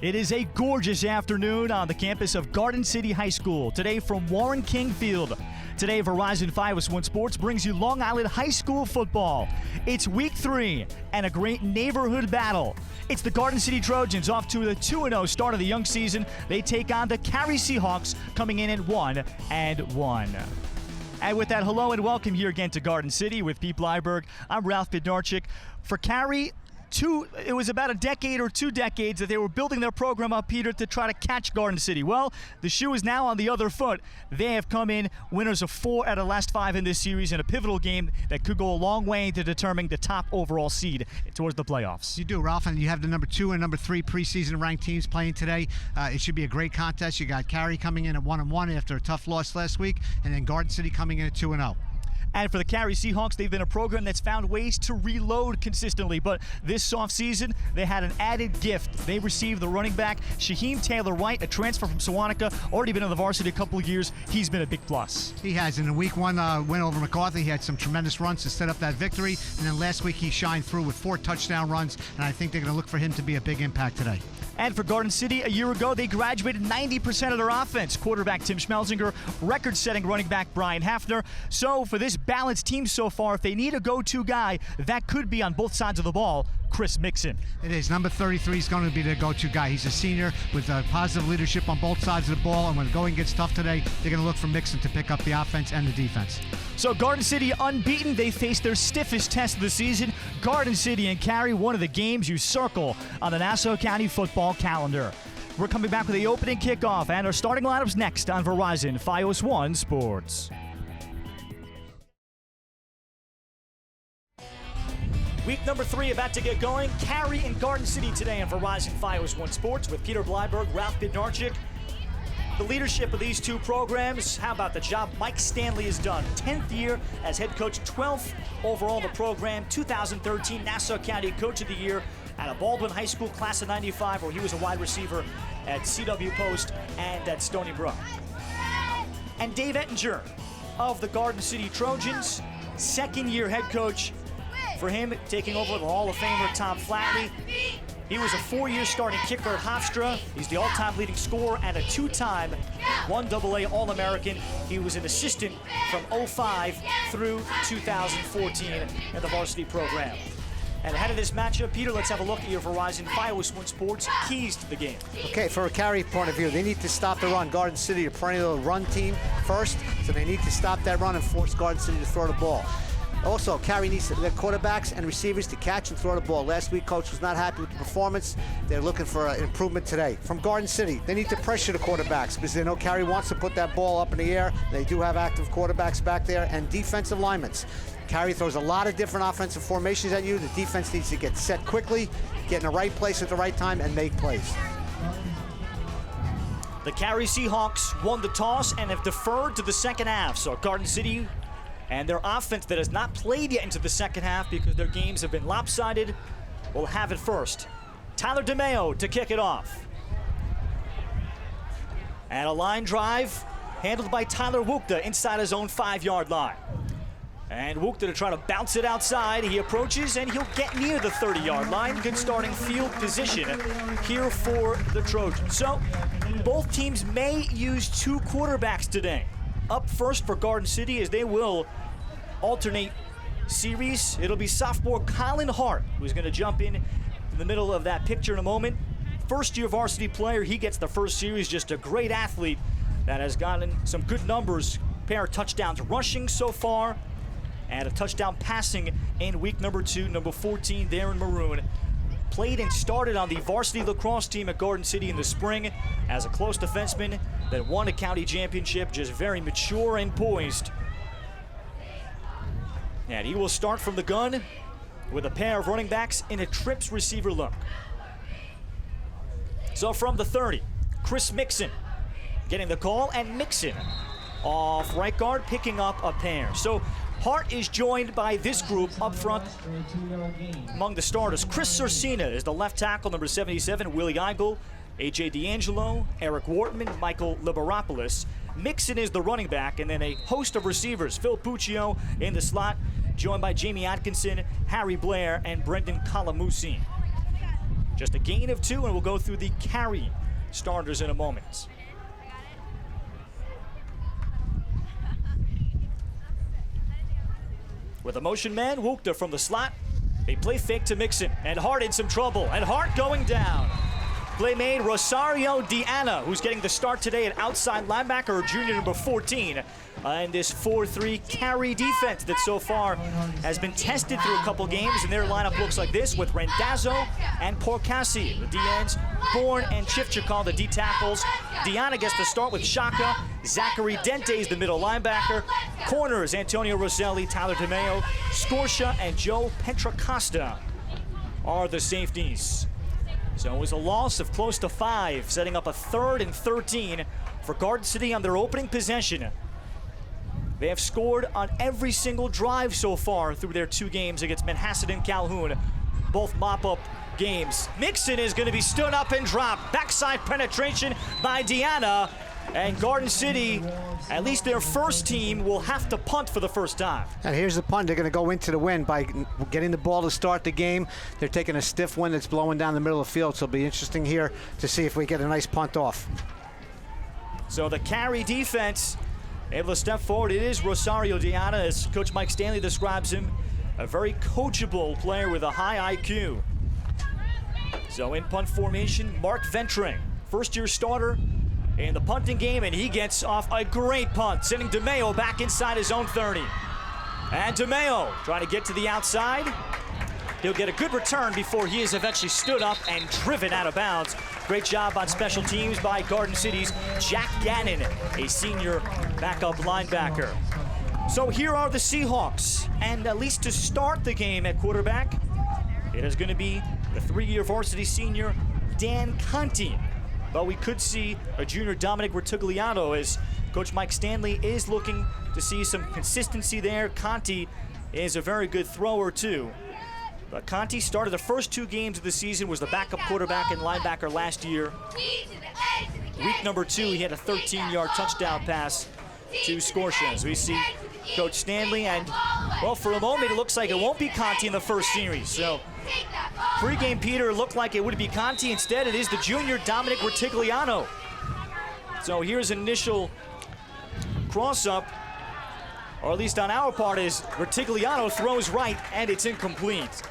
It is a gorgeous afternoon on the campus of Garden City High School. Today from Warren King Field. Today, Verizon 501 Sports brings you Long Island High School football. It's week 3 and a great neighborhood battle. It's the Garden City Trojans off to the 2-0 start of the young season. They take on the Carey Seahawks coming in at 1-1. And with that, hello and welcome here again to Garden City with Pete Blyberg. I'm Ralph Bednarczyk. For Carey, it was about a decade or 2 decades that they were building their program up, Peter, to try to catch Garden City. Well, the shoe is now on the other foot. They have come in winners of 4 out of the last 5 in this series in a pivotal game that could go a long way into determining the top overall seed towards the playoffs. You do, Ralph, and you have the number 2 and number 3 preseason ranked teams playing today. It should be a great contest. You got Carey coming in at 1-1 after a tough loss last week, and then Garden City coming in at 2-0. And for the Carey Seahawks, they've been a program that's found ways to reload consistently. But this offseason, they had an added gift. They received the running back, Shaheem Taylor-White, a transfer from Sewanaka, already been in the varsity a couple of years. He's been a big plus. He has. In the week 1 win over McCarthy, he had some tremendous runs to set up that victory. And then last week, he shined through with 4 touchdown runs. And I think they're going to look for him to be a big impact today. And for Garden City, a year ago, they graduated 90% of their offense. Quarterback Tim Schmelzinger, record-setting running back Brian Hafner. So for this balanced team so far, if they need a go-to guy, that could be on both sides of the ball, Chris Mixon. It is. Number 33 is going to be the go-to guy. He's a senior with positive leadership on both sides of the ball, and when the going gets tough today, they're going to look for Mixon to pick up the offense and the defense. So Garden City unbeaten. They face their stiffest test of the season. Garden City and Carey, one of the games you circle on the Nassau County football calendar. We're coming back with the opening kickoff and our starting lineups next on Verizon 501 Sports. Week number 3 about to get going. Carey and Garden City today on Verizon 501 Sports with Peter Blyberg, Ralph Bednarczyk. The leadership of these two programs, how about the job Mike Stanley has done? 10th year as head coach, 12th overall in the program, 2013 Nassau County Coach of the Year at a Baldwin High School class of 95, where he was a wide receiver at CW Post and at Stony Brook. And Dave Ettinger of the Garden City Trojans, 2nd year head coach for him, taking over the Hall of Famer Tom Flatley. He was a 4-year starting kicker at Hofstra. He's the all-time leading scorer and a 2-time 1AA All-American. He was an assistant from 05 through 2014 in the varsity program. And ahead of this matchup, Peter, let's have a look at your Verizon 501 Sports keys to the game. Okay, from a Carey point of view, they need to stop the run. Garden City, a perennial run team first, so they need to stop that run and force Garden City to throw the ball. Also, Carey needs their quarterbacks and receivers to catch and throw the ball. Last week, coach was not happy with the performance. They're looking for an improvement today. From Garden City, they need to pressure the quarterbacks because they know Carey wants to put that ball up in the air. They do have active quarterbacks back there and defensive linemen. Carey throws a lot of different offensive formations at you. The defense needs to get set quickly, get in the right place at the right time, and make plays. The Carey Seahawks won the toss and have deferred to the second half. So Garden City and their offense that has not played yet into the second half because their games have been lopsided will have it first. Tyler DeMaio to kick it off. And a line drive handled by Tyler Wukta inside his own 5-yard line. And Wukta to try to bounce it outside. He approaches and he'll get near the 30-yard line. Good starting field position here for the Trojans. So both teams may use 2 quarterbacks today. Up first for Garden City as they will alternate series. It'll be sophomore Colin Hart who's going to jump in the middle of that picture in a moment. First-year varsity player. He gets the first series. Just a great athlete that has gotten some good numbers. Pair of touchdowns rushing so far and a touchdown passing in week number 2, number 14 there in maroon. Played and started on the varsity lacrosse team at Garden City in the spring as a close defenseman that won a county championship, just very mature and poised. And he will start from the gun with a pair of running backs in a trips receiver look. So from the 30, Chris Mixon getting the call, and Mixon off right guard picking up a pair. So Hart is joined by this group up front among the starters. Chris Cersina is the left tackle, number 77, Willie Eigel, A.J. D'Angelo, Eric Wortman, Michael Liberopoulos. Mixon is the running back, and then a host of receivers. Phil Puccio in the slot, joined by Jamie Atkinson, Harry Blair, and Brendan Calamusi. Just a gain of 2, and we'll go through the Carey starters in a moment. With a motion man, Wukta from the slot. They play fake to Mixon, and Hart in some trouble, and Hart going down. Play made, Rosario Diana, who's getting the start today at outside linebacker, junior number 14. And this 4-3 Carey defense that so far has been tested through a couple games, and their lineup looks like this with Randazzo and Porcassi, the D-ends, Bourne and Chifchakal, the D-tackles. Diana gets the start with Shaka. Zachary Dente is the middle linebacker. Corners, Antonio Roselli, Tyler DeMaio, Scorscia, and Joe Pentracosta are the safeties. So it was a loss of close to 5, setting up a 3rd and 13 for Garden City on their opening possession. They have scored on every single drive so far through their 2 games against Manhasset and Calhoun, both mop-up games. Mixon is going to be stood up and dropped. Backside penetration by Diana, and Garden City, at least their first team, will have to punt for the first time. And here's the punt. They're going to go into the win by getting the ball to start the game. They're taking a stiff wind that's blowing down the middle of the field, so it'll be interesting here to see if we get a nice punt off. So the Carey defense able to step forward. It is Rosario Diana, as Coach Mike Stanley describes him, a very coachable player with a high IQ. So in punt formation, Mark Ventre, first-year starter in the punting game, and he gets off a great punt, sending DeMaio back inside his own 30. And DeMaio trying to get to the outside. He'll get a good return before he is eventually stood up and driven out of bounds. Great job on special teams by Garden City's Jack Gannon, a senior backup linebacker. So here are the Seahawks, and at least to start the game at quarterback, it is going to be the 3-year varsity senior Dan Conti. But we could see a junior Dominic Rutigliano, as Coach Mike Stanley is looking to see some consistency there. Conti is a very good thrower too. But Conti started the first 2 games of the season, was the backup quarterback and linebacker last year. Week number 2, he had a 13-yard touchdown pass to Scorscia. As we see Coach Stanley, and well, for a moment it looks like it won't be Conti in the first series. So pre-game Peter looked like it would be Conti. Instead, it is the junior Dominic Rutigliano. So here's an initial cross-up, or at least on our part, is Rutigliano throws right, and it's incomplete.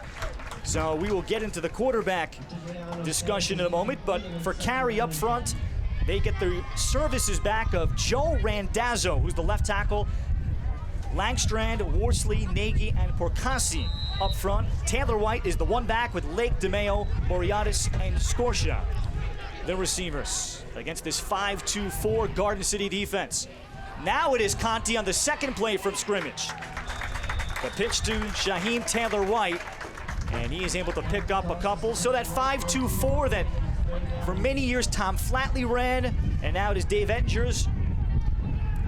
So we will get into the quarterback discussion in a moment, but for Carey up front, they get the services back of Joe Randazzo, who's the left tackle, Langstrand, Worsley, Nagy, and Porcassi up front. Taylor White is the one back with Lake, DeMaio, Moriatis, and Scorscia, the receivers, against this 5-2-4 Garden City defense. Now it is Conti on the second play from scrimmage. The pitch to Shaheem Taylor White, and he is able to pick up a couple. So that 5-2-4 that for many years Tom Flatley ran, and now it is Dave Ettinger's,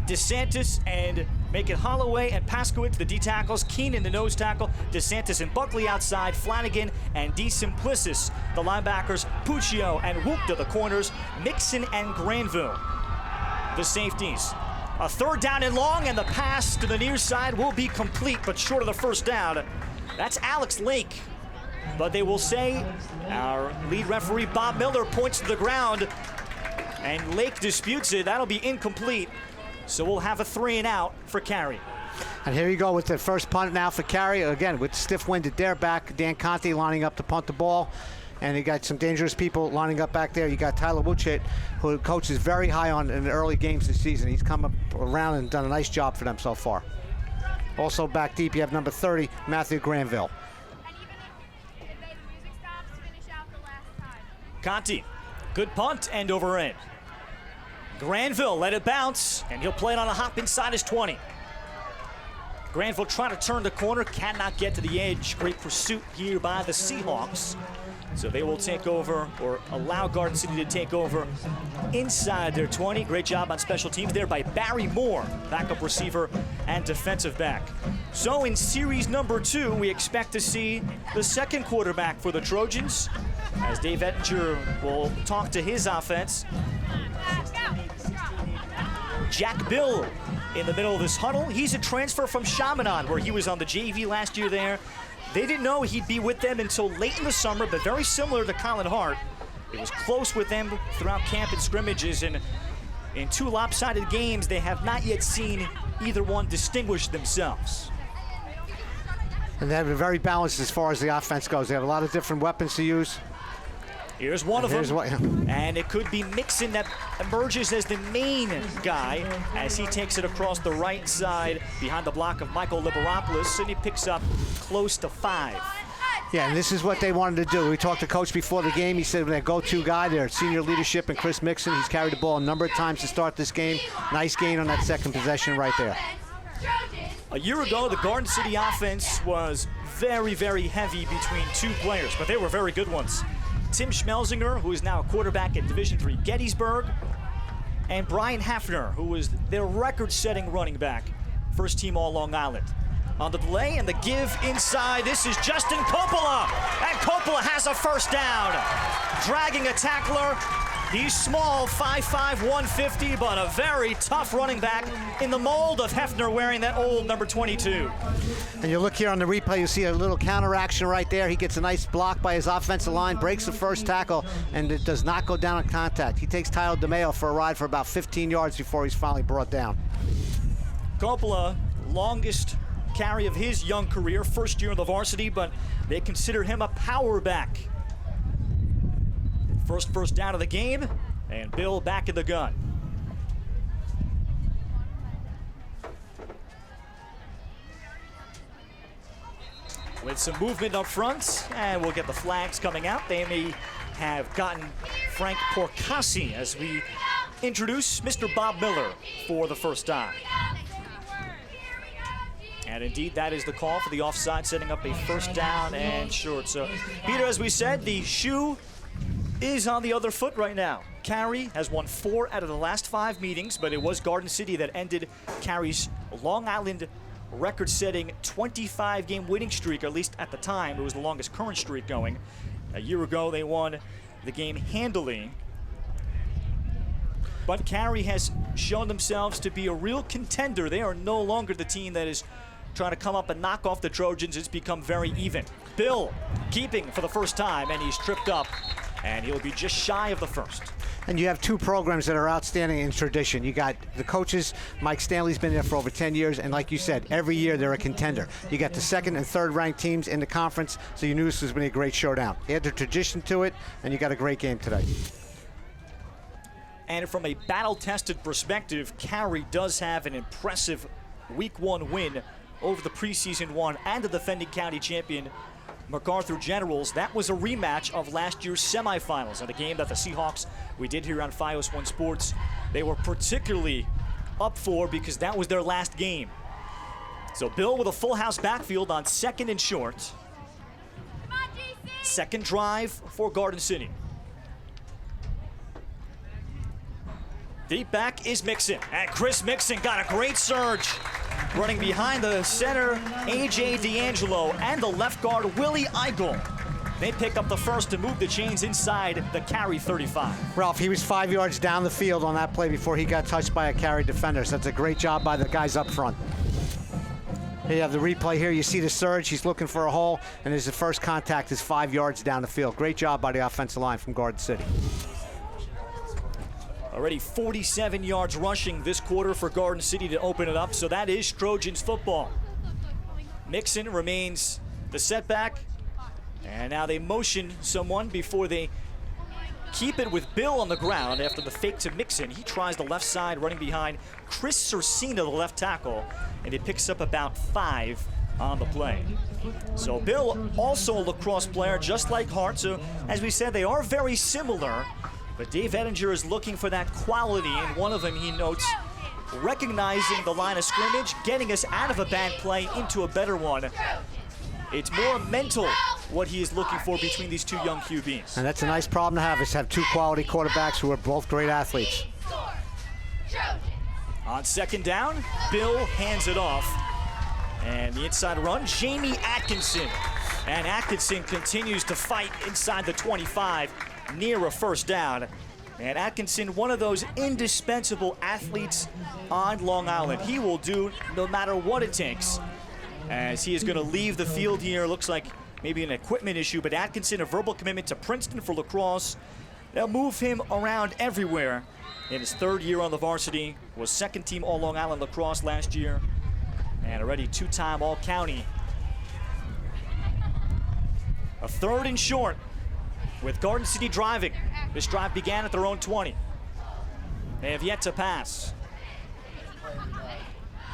DeSantis and Macon Holloway and Paskowitz, the D-tackles, Keenan, the nose tackle, DeSantis and Buckley outside, Flanagan and D. Simplicis, the linebackers, Puccio and Wukta, the corners, Mixon and Granville, the safeties. A 3rd down and long, and the pass to the near side will be complete, but short of the first down. That's Alex Lake. But they will say, our lead referee Bob Miller points to the ground, and Lake disputes it. That'll be incomplete. So we'll have a 3-and-out for Carey. And here you go with the first punt now for Carey. Again, with stiff wind at their back, Dan Conti lining up to punt the ball. And you got some dangerous people lining up back there. You got Tyler Wuchit, who coaches very high on in the early games this season. He's come up around and done a nice job for them so far. Also back deep, you have number 30, Matthew Granville. Conti, good punt, end over end. Granville let it bounce, and he'll play it on a hop inside his 20. Granville trying to turn the corner, cannot get to the edge. Great pursuit here by the Seahawks. So they will take over, or allow Garden City to take over inside their 20. Great job on special teams there by Barry Moore, backup receiver and defensive back. So in series number 2, we expect to see the second quarterback for the Trojans, as Dave Ettinger will talk to his offense. Jack Bill in the middle of this huddle. He's a transfer from Chaminade, where he was on the JV last year there. They didn't know he'd be with them until late in the summer, but very similar to Colin Hart. It was close with them throughout camp and scrimmages, and in 2 lopsided games, they have not yet seen either one distinguish themselves. And they're very balanced as far as the offense goes. They have a lot of different weapons to use. Here's one of them, and it could be Mixon that emerges as the main guy as he takes it across the right side behind the block of Michael Liberopoulos, and he picks up close to 5. Yeah, and this is what they wanted to do. We talked to Coach before the game. He said their go-to guy, their senior leadership, and Chris Mixon. He's carried the ball a number of times to start this game. Nice gain on that second possession right there. A year ago, the Garden City offense was very, very heavy between 2 players, but they were very good ones. Tim Schmelzinger, who is now a quarterback at Division III Gettysburg, and Brian Hafner, who was their record-setting running back, first team all Long Island. On the delay and the give inside, this is Justin Coppola, and Coppola has a first down. Dragging a tackler. He's small, 5'5", 150, but a very tough running back in the mold of Hefner wearing that old number 22. And you look here on the replay, you see a little counteraction right there. He gets a nice block by his offensive line, breaks the first tackle, and it does not go down on contact. He takes Tyler DeMaio for a ride for about 15 yards before he's finally brought down. Coppola, longest carry of his young career, first year in the varsity, but they consider him a power back. First down of the game, and Bill back in the gun. With some movement up front, and we'll get the flags coming out. They may have gotten Frank Porcassi as we introduce Mr. Bob Miller for the first time. And indeed, that is the call for the offside, setting up a first down and short. So, Peter, as we said, the shoe is on the other foot right now. Carey has won 4 out of the last 5 meetings, but it was Garden City that ended Carey's Long Island record-setting 25-game winning streak, or at least at the time, it was the longest current streak going. A year ago, they won the game handily. But Carey has shown themselves to be a real contender. They are no longer the team that is trying to come up and knock off the Trojans. It's become very even. Bill keeping for the first time, and he's tripped up, and he'll be just shy of the first. And you have 2 programs that are outstanding in tradition. You got the coaches. Mike Stanley's been there for over 10 years, and like you said, every year they're a contender. You got the 2nd and 3rd ranked teams in the conference, so you knew this was going to be a great showdown. Add the tradition to it, and you got a great game today. And from a battle-tested perspective, Carey does have an impressive Week 1 win over the preseason one and the defending county champion MacArthur Generals. That was a rematch of last year's semifinals, and a game that the Seahawks, we did here on Fios One Sports, they were particularly up for because that was their last game. So Bill with a full house backfield on 2nd and short. Second drive for Garden City. Deep back is Mixon, and Chris Mixon got a great surge. Running behind the center, A.J. D'Angelo, and the left guard, Willie Eigel. They pick up the first to move the chains inside the Carey 35. Ralph, he was 5 yards down the field on that play before he got touched by a Carey defender, so that's a great job by the guys up front. Here you have the replay here. You see the surge. He's looking for a hole, and his first contact is 5 yards down the field. Great job by the offensive line from Garden City. Already 47 yards rushing this quarter for Garden City to open it up, so that is Trojans football. Mixon remains the setback, and now they motion someone before they keep it with Bill on the ground after the fake to Mixon. He tries the left side, running behind Chris Cersina, the left tackle, and it picks up about 5 on the play. So Bill, also a lacrosse player, just like Hart, so as we said, they are very similar. But Dave Ettinger is looking for that quality, and one of them, he notes, recognizing the line of scrimmage, getting us out of a bad play into a better one. It's more mental what he is looking for between these 2 young QBs. And that's a nice problem to have, is to have 2 quality quarterbacks who are both great athletes. On 2nd down, Bill hands it off. And the inside run, Jamie Atkinson. And Atkinson continues to fight inside the 25. Near a first down. And Atkinson, one of those indispensable athletes on Long Island. He will do no matter what it takes. as he is going to leave the field here. Looks like maybe an equipment issue, but Atkinson, a verbal commitment to Princeton for lacrosse. They'll move him around everywhere. In his 3rd year on the varsity, was 2nd team All Long Island lacrosse last year, and already 2-time All County. A 3rd and short with Garden City driving. This drive began at their own 20. They have yet to pass.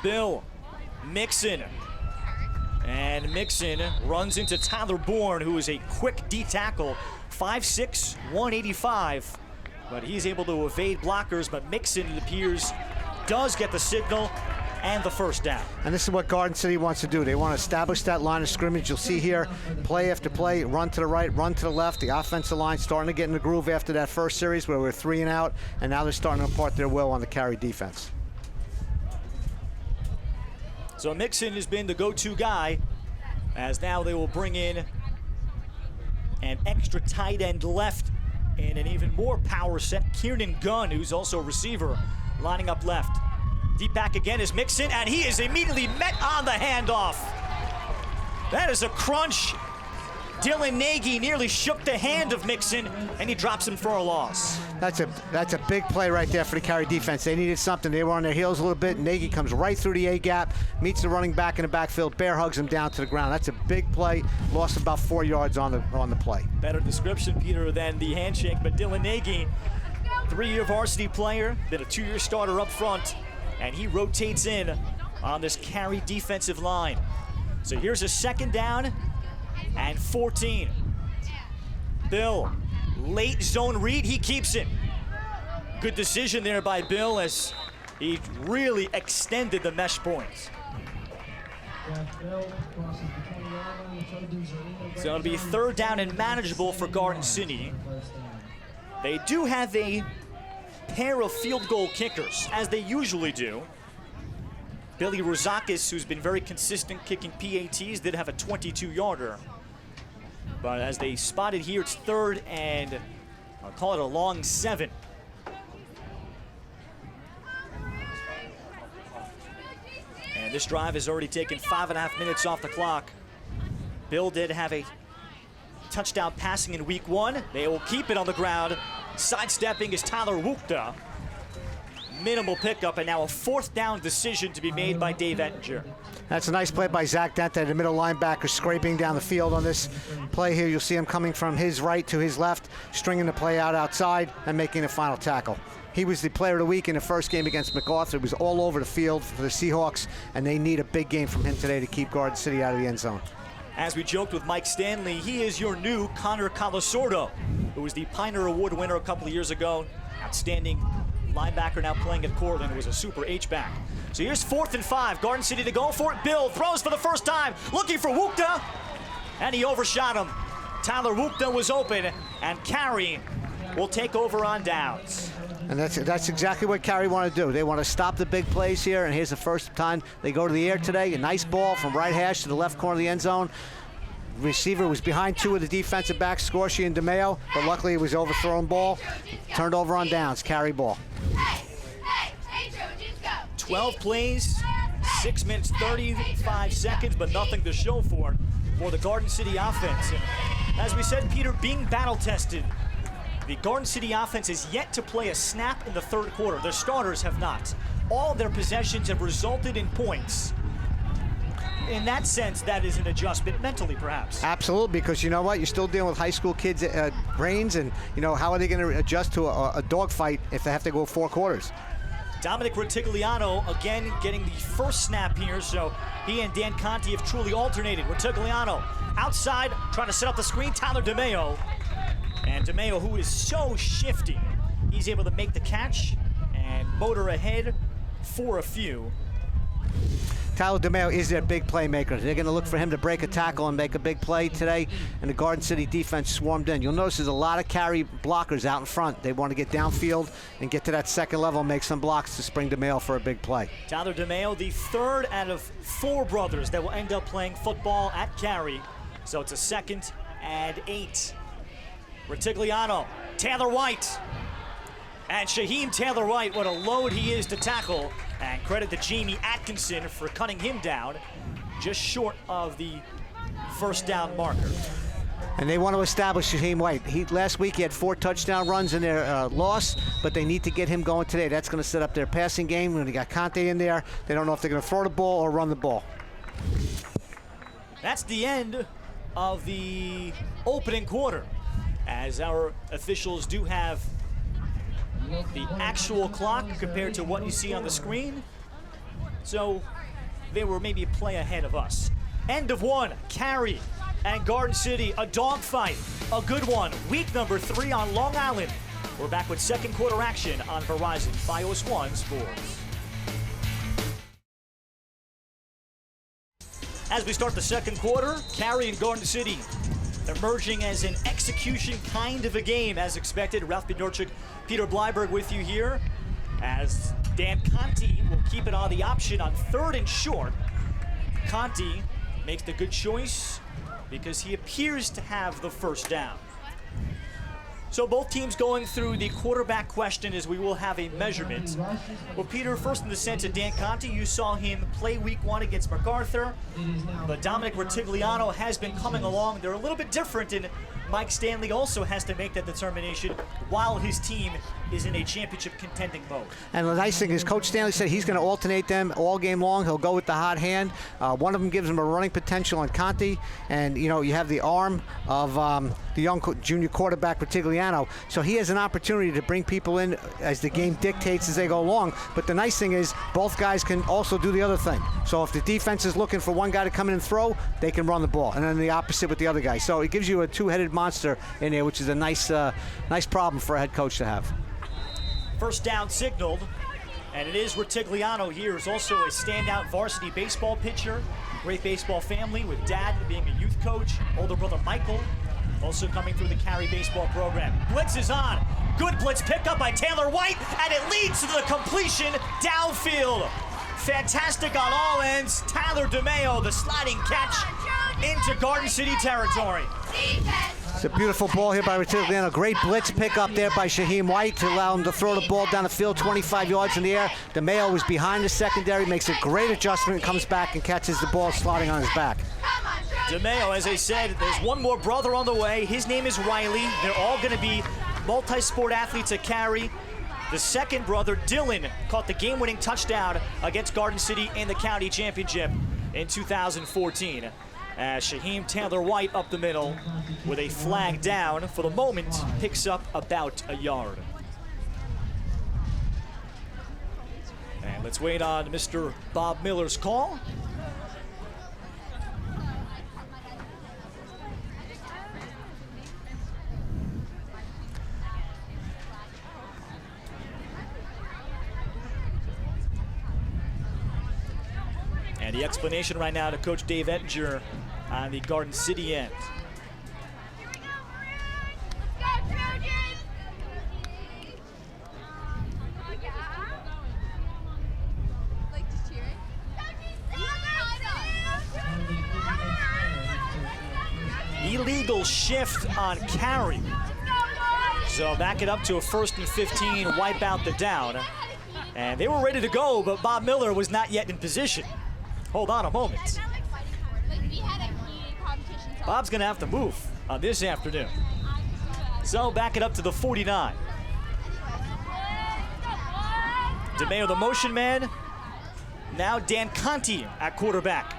Bill Mixon. And Mixon runs into Tyler Bourne, who is a quick D tackle, 5'6", 185. But he's able to evade blockers, but Mixon, it appears, does get the signal and the first down. And this is what Garden City wants to do. They want to establish that line of scrimmage. You'll see here, play after play, run to the right, run to the left. The offensive line starting to get in the groove after that first series where we were 3 and out, and now they're starting to impart their will on the Carey defense. So Mixon has been the go-to guy, as now they will bring in an extra tight end left in an even more power set. Kieran Gunn, who's also a receiver, lining up left. Deep back again is Mixon, and he is immediately met on the handoff. That is a crunch. Dylan Nagy nearly shook the hand of Mixon, and he drops him for a loss. That's a big play right there for the Carey defense. They needed something. They were on their heels a little bit. Nagy comes right through the A-gap, meets the running back in the backfield, bear hugs him down to the ground. That's a big play. Lost about 4 yards on the play. Better description, Peter, than the handshake, but Dylan Nagy, 3-year varsity player, been a 2-year starter up front, and he rotates in on this Carey defensive line. So here's a 2nd down and 14. Bill, late zone read, he keeps it. Good decision there by Bill as he really extended the mesh points. So it'll be 3rd down and manageable for Garden City. They do have a pair of field goal kickers, as they usually do. Billy Rozakis, who's been very consistent kicking PATs, did have a 22-yarder. But as they spotted here, it's 3rd and I'll call it a long 7. And this drive has already taken 5.5 minutes off the clock. Bill did have a touchdown passing in week 1. They will keep it on the ground. Sidestepping is Tyler Wukta. Minimal pickup, and now a 4th down decision to be made by Dave Ettinger. That's a nice play by Zach Dente, the middle linebacker, scraping down the field on this play here. You'll see him coming from his right to his left, stringing the play out outside and making the final tackle. He was the player of the week in the first game against MacArthur. He was all over the field for the Seahawks, and they need a big game from him today to keep Garden City out of the end zone. As we joked with Mike Stanley, he is your new Connor Colasordo, who was the Pioneer Award winner a couple of years ago. Outstanding linebacker, now playing at Cortland, was a super H-back. So here's 4th and 5. Garden City to go for it. Bill throws for the first time, looking for Wukta, and he overshot him. Tyler Wukta was open, and Carey will take over on downs. And that's exactly what Carey want to do. They want to stop the big plays here, and here's the first time they go to the air today. A nice ball from right hash to the left corner of the end zone. Receiver was behind 2 of the defensive backs, Scorsi and DeMaio, but luckily it was overthrown ball. Turned over on downs, Carey ball. 12 plays, 6 minutes, 35 seconds, but nothing to show for the Garden City offense. And as we said, Peter, being battle-tested, the Garden City offense is yet to play a snap in the 3rd quarter. Their starters have not. All their possessions have resulted in points. In that sense, that is an adjustment mentally, perhaps. Absolutely, because you know what? You're still dealing with high school kids' brains, and you know, how are they going to adjust to a dogfight if they have to go 4 quarters? Dominic Retigliano, again, getting the first snap here, so he and Dan Conti have truly alternated. Retigliano outside, trying to set up the screen. Tyler DeMaio. And DeMaio, who is so shifty, he's able to make the catch and motor ahead for a few. Tyler DeMaio is their big playmaker. They're going to look for him to break a tackle and make a big play today, and the Garden City defense swarmed in. You'll notice there's a lot of Carey blockers out in front. They want to get downfield and get to that 2nd level and make some blocks to spring DeMaio for a big play. Tyler DeMaio, the 3rd out of 4 brothers that will end up playing football at Carey. So it's a 2nd and 8. Retigliano, Taylor White. And Shaheem Taylor White, what a load he is to tackle. And credit to Jamie Atkinson for cutting him down. just short of the first down marker. And they want to establish Shaheem White. Last week he had 4 touchdown runs in their loss, but they need to get him going today. That's going to set up their passing game. When they got Conte in there, they don't know if they're going to throw the ball or run the ball. That's the end of the opening quarter, as our officials do have the actual clock compared to what you see on the screen. So they were maybe a play ahead of us. End of one, Carey and Garden City, a dogfight, a good one. Week number 3 on Long Island. We're back with second quarter action on Verizon Fios 1 Sports. As we start the second quarter, Carey and Garden City emerging as an execution kind of a game as expected. Ralph Bednarczyk, Peter Bleiberg with you here, as Dan Conte will keep it on the option on 3rd and short. Conte makes the good choice because he appears to have the first down. So both teams going through the quarterback question as we will have a measurement. Well, Peter, first in the sense of Dan Conte, you saw him play week 1 against MacArthur, but Dominic Retigliano has been coming along. They're a little bit different, and Mike Stanley also has to make that determination while his team is in a championship contending mode. And the nice thing is Coach Stanley said he's going to alternate them all game long. He'll go with the hot hand. One of them gives him a running potential on Conte, and you have the arm of the young junior quarterback Retigliano. So he has an opportunity to bring people in as the game dictates as they go along. But the nice thing is both guys can also do the other thing. So if the defense is looking for one guy to come in and throw, they can run the ball, and then the opposite with the other guy. So it gives you a two-headed monster in there, which is a nice problem for a head coach to have. First down signaled, and it is Retigliano here, who's also a standout varsity baseball pitcher. Great baseball family with dad being a youth coach, older brother Michael also coming through the Carey baseball program. Blitz is on. Good blitz picked up by Taylor White, and it leads to the completion downfield. Fantastic on all ends. Tyler DeMaio, the sliding catch into Garden City territory. It's a beautiful ball here by Retigliano. Great blitz pick up there by Shaheem White to allow him to throw the ball down the field 25 yards in the air. DeMaio was behind the secondary, makes a great adjustment, comes back and catches the ball sliding on his back. DeMaio, as I said, there's one more brother on the way. His name is Riley. They're all going to be multi-sport athletes at Carey. The second brother, Dylan, caught the game-winning touchdown against Garden City in the county championship in 2014. As Shaheem Taylor White up the middle with a flag down, for the moment, picks up about a yard. And let's wait on Mr. Bob Miller's call. And the explanation right now to Coach Dave Ettinger on the Garden City end. Illegal shift on Carey. So back it up to a 1st and 15, wipe out the down. And they were ready to go, but Bob Miller was not yet in position. Hold on a moment. Bob's gonna have to move on this afternoon. So back it up to the 49. DeMaio, the motion man. Now Dan Conte at quarterback.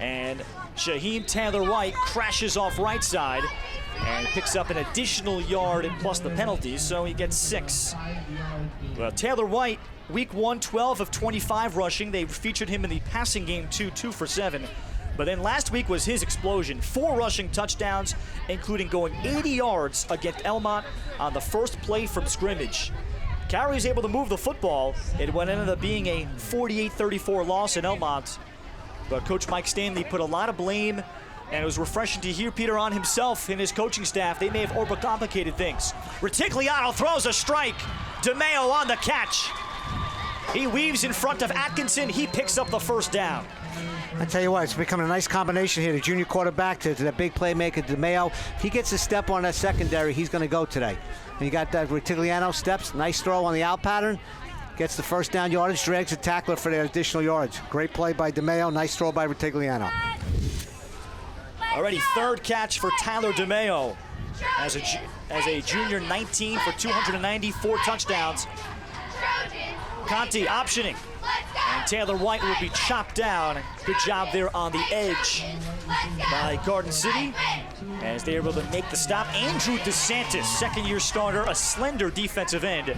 And Shaheem Taylor White crashes off right side and picks up an additional yard plus the penalties, so he gets 6. Well, Taylor White, week 1, 12 of 25 rushing. They featured him in the passing game too, 2 for 7. But then last week was his explosion. 4 rushing touchdowns, including going 80 yards against Elmont on the first play from scrimmage. Carey is able to move the football. It ended up being a 48-34 loss in Elmont. But Coach Mike Stanley put a lot of blame, and it was refreshing to hear Peter on himself and his coaching staff. They may have overcomplicated things. Retigliano throws a strike. DeMaio on the catch. He weaves in front of Atkinson. He picks up the first down. I tell you what, it's becoming a nice combination here. The junior quarterback to the big playmaker, DeMaio. If he gets a step on that secondary, he's going to go today. And you got that Retigliano steps, nice throw on the out pattern. gets the first down yardage, drags the tackler for the additional yards. Great play by DeMaio, nice throw by Retigliano. Already third catch for Tyler DeMaio as a junior, 19 for 290, 4 touchdowns. Conti optioning, and Taylor White will be chopped down. Good job there on the edge by Garden City as they're able to make the stop. Andrew DeSantis, second-year starter, a slender defensive end.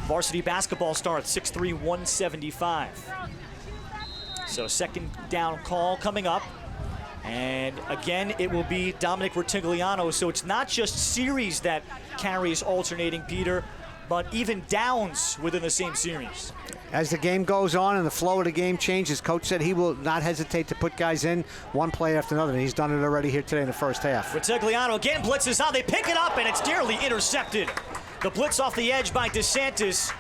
Varsity basketball star at 6'3", 175. So second down call coming up. And again, it will be Dominic Retigliano. So it's not just series that Carey's alternating, Peter, but even downs within the same series. As the game goes on and the flow of the game changes, Coach said he will not hesitate to put guys in one play after another, and he's done it already here today in the first half. Retigliano again blitzes on. They pick it up, and it's nearly intercepted. The blitz off the edge by DeSantis,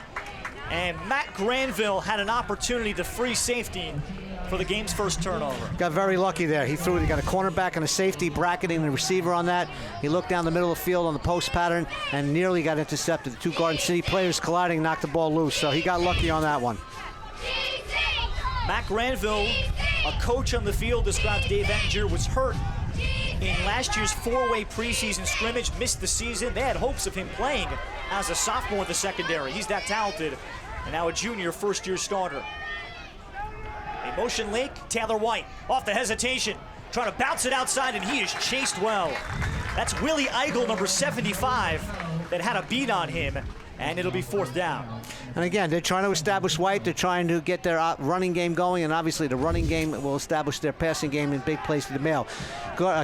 and Matt Granville had an opportunity to free safety for the game's first turnover. Got very lucky there. He got a cornerback and a safety bracketing the receiver on that. He looked down the middle of the field on the post pattern and nearly got intercepted. The two Garden City players colliding, knocked the ball loose, so he got lucky on that one. Matt Granville, a coach on the field, described Dave Ettinger, was hurt in last year's 4-way preseason scrimmage, missed the season. They had hopes of him playing as a sophomore in the secondary. He's that talented, and now a junior, first-year starter. A motion lake, Taylor White off the hesitation, trying to bounce it outside, and he is chased well. That's Willie Eigel, number 75, that had a beat on him, and it'll be fourth down. And again, they're trying to establish White. They're trying to get their running game going, and obviously the running game will establish their passing game in big plays to the mail.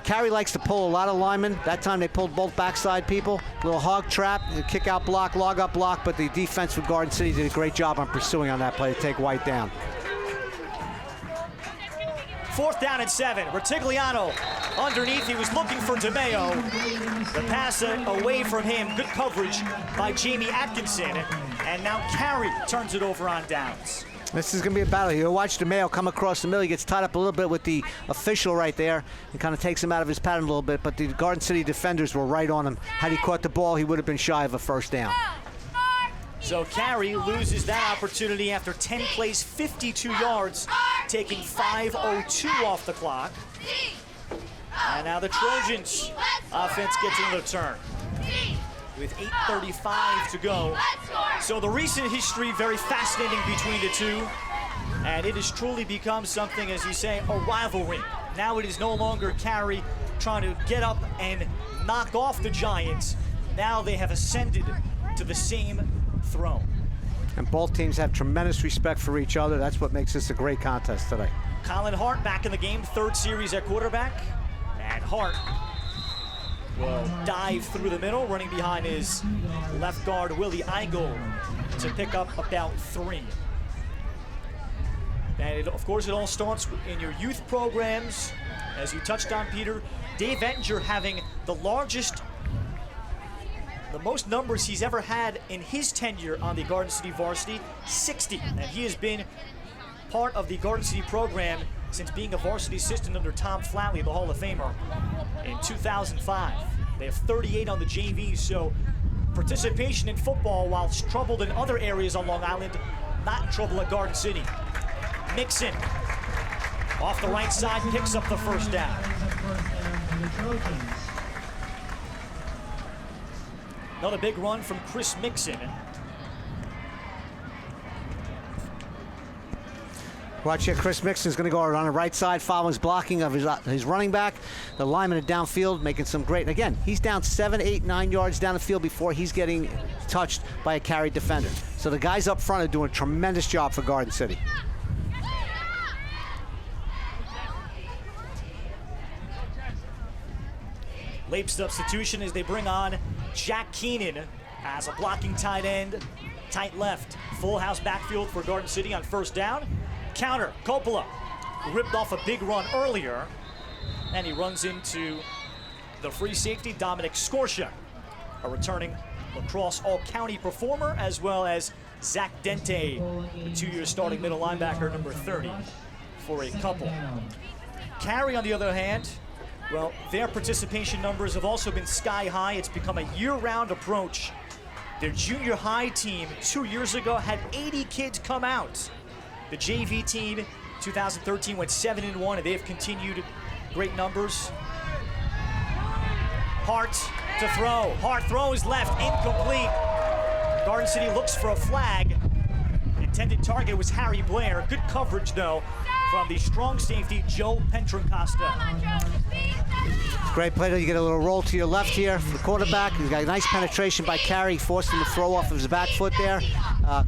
Carey likes to pull a lot of linemen. That time they pulled both backside people. Little hog trap, kick out block, log up block, but the defense with Garden City did a great job on pursuing on that play to take White down. Fourth down and 7. Retigliano underneath. He was looking for DeMaio. The pass away from him. Good coverage by Jamie Atkinson. And now Carey turns it over on downs. This is going to be a battle. You'll watch DeMaio come across the middle. He gets tied up a little bit with the official right there and kind of takes him out of his pattern a little bit. But the Garden City defenders were right on him. Had he caught the ball, he would have been shy of a first down. So Carey loses that opportunity after 10 plays, 52 yards, taking 5:02 off the clock. And now the Trojans offense gets another turn with 8:35 to go. So the recent history, very fascinating between the two. And it has truly become something, as you say, a rivalry. Now it is no longer Carey trying to get up and knock off the Giants. Now they have ascended to the same throne. And both teams have tremendous respect for each other. That's what makes this a great contest today. Colin Hart back in the game, third series at quarterback. And Hart will dive through the middle, running behind his left guard, Willie Eigel, to pick up about 3. And of course, it all starts in your youth programs. As you touched on, Peter, Dave Ettinger having the most numbers he's ever had in his tenure on the Garden City varsity, 60. And he has been part of the Garden City program since being a varsity assistant under Tom Flatley, the Hall of Famer, in 2005. They have 38 on the JV, so participation in football, while troubled in other areas on Long Island, not in trouble at Garden City. Mixon off the right side, picks up the first down. Another big run from Chris Mixon. Watch here, Chris Mixon's going to go on the right side, following his blocking of his running back. The lineman are downfield, making some great. And again, he's down 7, 8, 9 yards down the field before he's getting touched by a Carey defender. So the guys up front are doing a tremendous job for Garden City. Late substitution as they bring on Jack Keenan as a blocking tight end, tight left. Full house backfield for Garden City on first down. Counter, Coppola ripped off a big run earlier, and he runs into the free safety, Dominic Scorscia, a returning lacrosse all-county performer, as well as Zach Dente, the 2-year starting middle linebacker, number 30, for a couple. Carey, on the other hand, well, their participation numbers have also been sky high. It's become a year-round approach Their junior high team 2 years ago had 80 kids come out. The JV team 2013 went 7-1, and they have continued great numbers. Hart to throw. Hart throws left, incomplete. Garden City looks for a flag. Intended target was Harry Blair. Good coverage, though, from the strong safety, Joe Pentracosta. Great play. You get a little roll to your left here for the quarterback. He's got a nice penetration by Carey, forced him to throw off of his back foot there.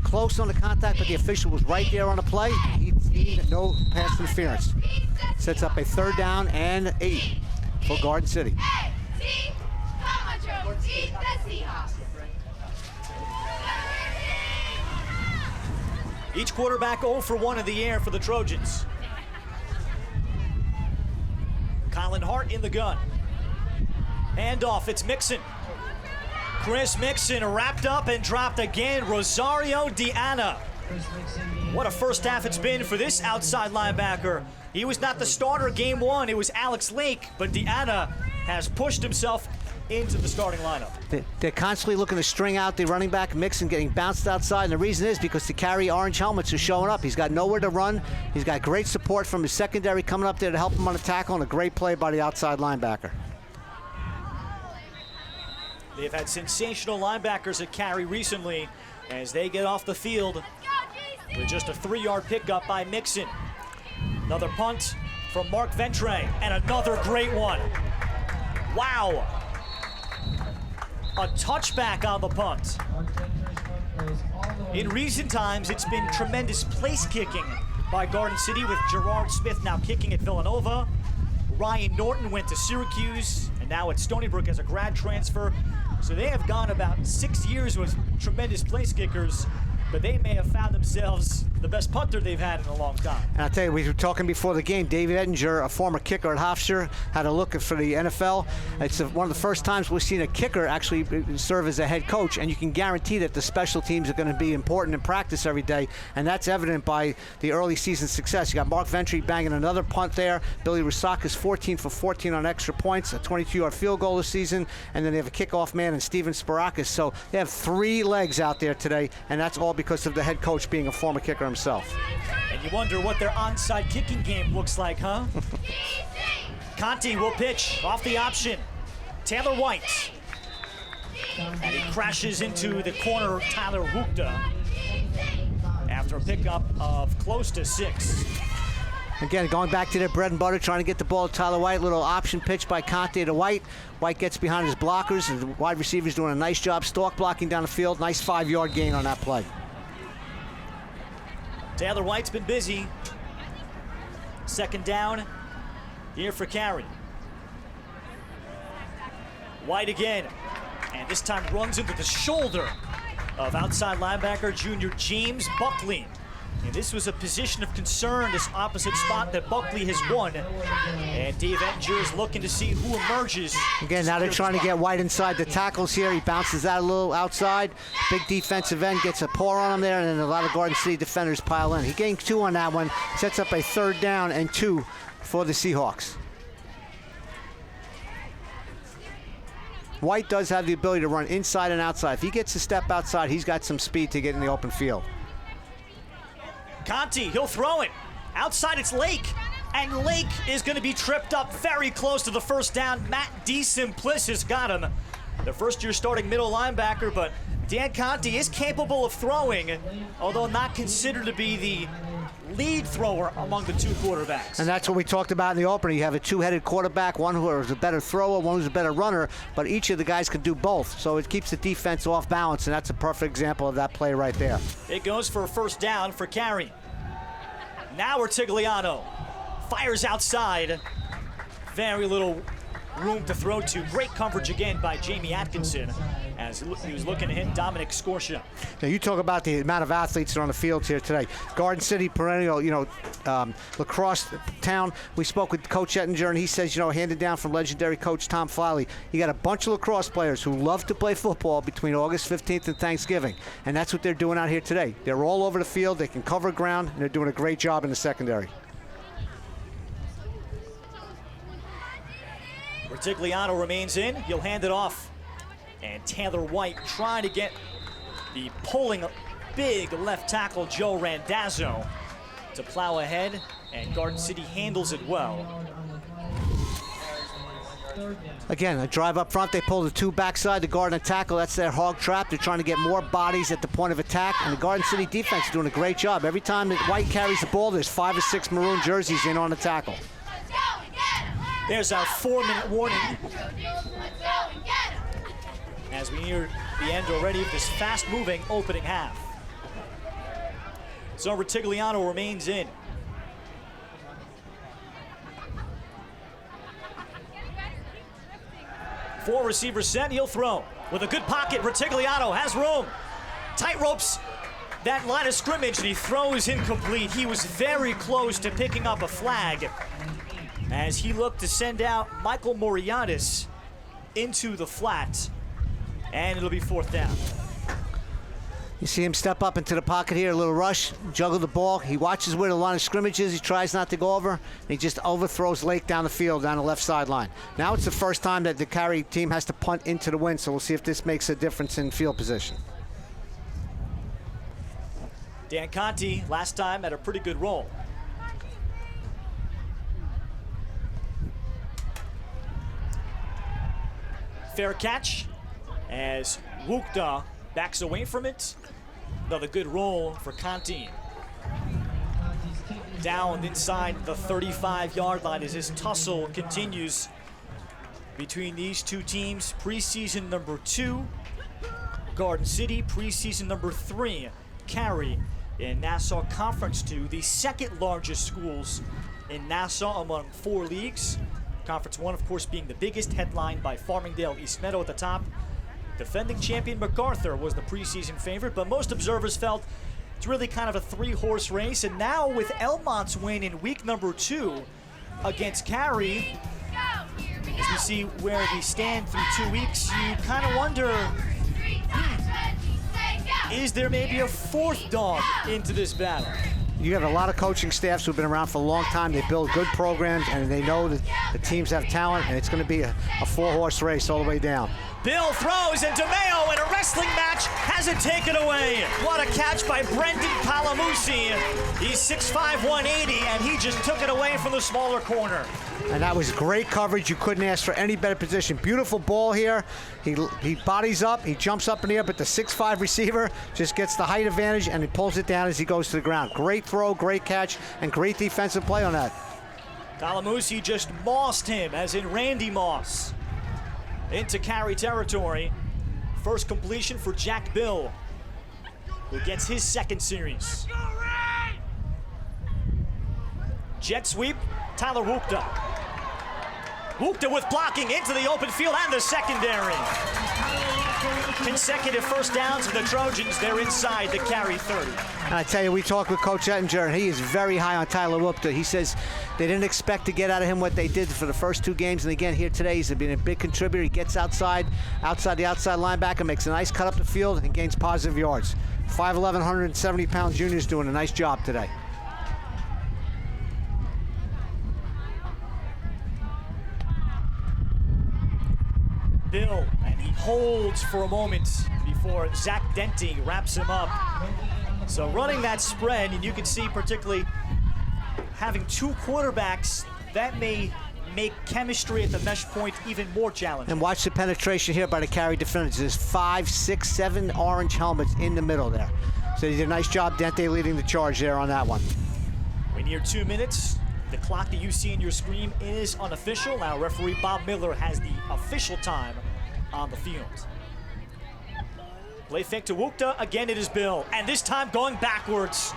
Close on the contact, but the official was right there on the play. He needed no pass interference. Sets up a 3rd down and 8 for Garden City. Each quarterback 0 for 1 in the air for the Trojans. Colin Hart in the gun. Handoff, it's Mixon. Chris Mixon wrapped up and dropped again. Rosario Deanna. What a first half it's been for this outside linebacker. He was not the starter game 1, it was Alex Lake, but Deanna has pushed himself into the starting lineup. They're constantly looking to string out the running back. Mixon getting bounced outside, and the reason is because the Carey orange helmets are showing up. He's got nowhere to run. He's got great support from his secondary coming up there to help him on a tackle, and a great play by the outside linebacker. They've had sensational linebackers at Carey recently as they get off the field with just a 3-yard pickup by Mixon. Another punt from Mark Ventre, and another great one. Wow. A touchback on the punt. In recent times, it's been tremendous place kicking by Garden City, with Gerard Smith now kicking at Villanova. Ryan Norton went to Syracuse, and now at Stony Brook as a grad transfer. So they have gone about 6 years with tremendous place kickers, but they may have found themselves the best punter they've had in a long time. And I'll tell you, we were talking before the game, David Ettinger, a former kicker at Hofstra, had a look for the NFL. It's one of the first times we've seen a kicker actually serve as a head coach, and you can guarantee that the special teams are going to be important in practice every day, and that's evident by the early season success. You got Mark Ventre banging another punt there. Billy Rusakis 14 for 14 on extra points, a 22-yard field goal this season, and then they have a kickoff man in Steven Sparakis. So they have 3 legs out there today, and that's all because of the head coach being a former kicker himself. And you wonder what their onside kicking game looks like, huh? Conti will pitch off the option. Taylor White. And he crashes into the corner, Tyler Wukta, after a pickup of close to 6. Again, going back to their bread and butter, trying to get the ball to Tyler White. Little option pitch by Conte to White. White gets behind his blockers, and the wide receiver's doing a nice job stalk blocking down the field. Nice 5-yard gain on that play. Taylor White's been busy. 2nd down here for Carey. White again, and this time runs into the shoulder of outside linebacker junior James Buckley. And this was a position of concern, this opposite spot that Buckley has won. And Dave Ettinger is looking to see who emerges. Again, now they're trying to get White inside the tackles here. He bounces out a little outside. Big defensive end gets a paw on him there, and then a lot of Garden City defenders pile in. He gained 2 on that one, sets up a 3rd down and 2 for the Seahawks. White does have the ability to run inside and outside. If he gets a step outside, he's got some speed to get in the open field. Conti, he'll throw it. Outside, it's Lake. And Lake is going to be tripped up very close to the 1st down. Matt DeSimplicis got him. The first-year starting middle linebacker, but Dan Conti is capable of throwing, although not considered to be the lead thrower among the 2 quarterbacks. And that's what we talked about in the opener. You have a 2-headed quarterback, one who is a better thrower, one who's a better runner, but each of the guys can do both. So it keeps the defense off balance, and that's a perfect example of that play right there. It goes for a 1st down for Carey. Now Artigliano fires outside. Very little room to throw to. Great coverage again by Jamie Atkinson as he was looking to hit Dominic Scorscia. Now you talk about the amount of athletes that are on the field here today. Garden City, perennial, lacrosse town. We spoke with Coach Ettinger, and he says, handed down from legendary coach Tom Fliley, you got a bunch of lacrosse players who love to play football between August 15th and Thanksgiving, and that's what they're doing out here today. They're all over the field. They can cover ground, and they're doing a great job in the secondary. Artigliano remains in. He'll hand it off. And Taylor White trying to get the pulling big left tackle Joe Randazzo to plow ahead, and Garden City handles it well. Again, a drive up front. They pull the two backside to guard and tackle. That's their hog trap. They're trying to get more bodies at the point of attack, and the Garden City defense is doing a great job. Every time that White carries the ball, there's 5 or 6 maroon jerseys in on the tackle. There's our 4-minute warning as we near the end already of this fast-moving opening half. So Retigliano remains in. Four receivers set, he'll throw. With a good pocket, Retigliano has room. Tight ropes that line of scrimmage, and he throws incomplete. He was very close to picking up a flag as he looked to send out Michael Moriatis into the flat, and it'll be 4th down. You see him step up into the pocket here, a little rush, juggle the ball. He watches where the line of scrimmage is. He tries not to go over. He just overthrows Lake down the field, down the left sideline. Now it's the first time that the Carey team has to punt into the wind, so we'll see if this makes a difference in field position. Dan Conti, last time, had a pretty good roll. Fair catch as Wukta backs away from it. Another good roll for Conti. Down inside the 35-yard line as this tussle continues between these two teams. Preseason number 2, Garden City. Preseason number 3, Carey in Nassau Conference 2, the second largest schools in Nassau among 4 leagues. Conference 1, of course, being the biggest, headlined by Farmingdale East Meadow at the top. Defending champion MacArthur was the preseason favorite, but most observers felt it's really kind of a 3-horse race. And now with Elmont's win in week number 2 against Carey, as we see where we stand through 2 weeks, you kind of wonder, is there maybe a 4th dog into this battle? You have a lot of coaching staffs who've been around for a long time. They build good programs, and they know that the teams have talent, and it's going to be a 4-horse race all the way down. Bill throws, and DeMaio in a wrestling match has it taken away. What a catch by Brendan Calamusi. He's 6'5", 180, and he just took it away from the smaller corner. And that was great coverage. You couldn't ask for any better position. Beautiful ball here. He bodies up, he jumps up in the air, but the 6'5" receiver just gets the height advantage, and he pulls it down as he goes to the ground. Great throw, great catch, and great defensive play on that. Calamusi just mossed him, as in Randy Moss, into Carey territory. First completion for Jack Bill, who gets his 2nd series. Jet sweep, Tyler Wukta. Wukta with blocking into the open field and the secondary. Consecutive first downs for the Trojans. They're inside the Carey 30. And I tell you, we talked with Coach Ettinger, and he is very high on Tyler Wukta. He says they didn't expect to get out of him what they did for the first 2 games. And again, here today, he's been a big contributor. He gets outside the outside linebacker, makes a nice cut up the field, and gains positive yards. 5'11", 170-pound junior's doing a nice job today. Bill, and he holds for a moment before Zach Denty wraps him up. So running that spread, and you can see particularly having 2 quarterbacks, that may make chemistry at the mesh point even more challenging. And watch the penetration here by the Carey defenders. There's 5, 6, 7 orange helmets in the middle there. So he did a nice job, Dente, leading the charge there on that one. We near 2 minutes. The clock that you see in your screen is unofficial. Now referee Bob Miller has the official time on the field. Play fake to Wukta. Again, it is Bill. And this time going backwards.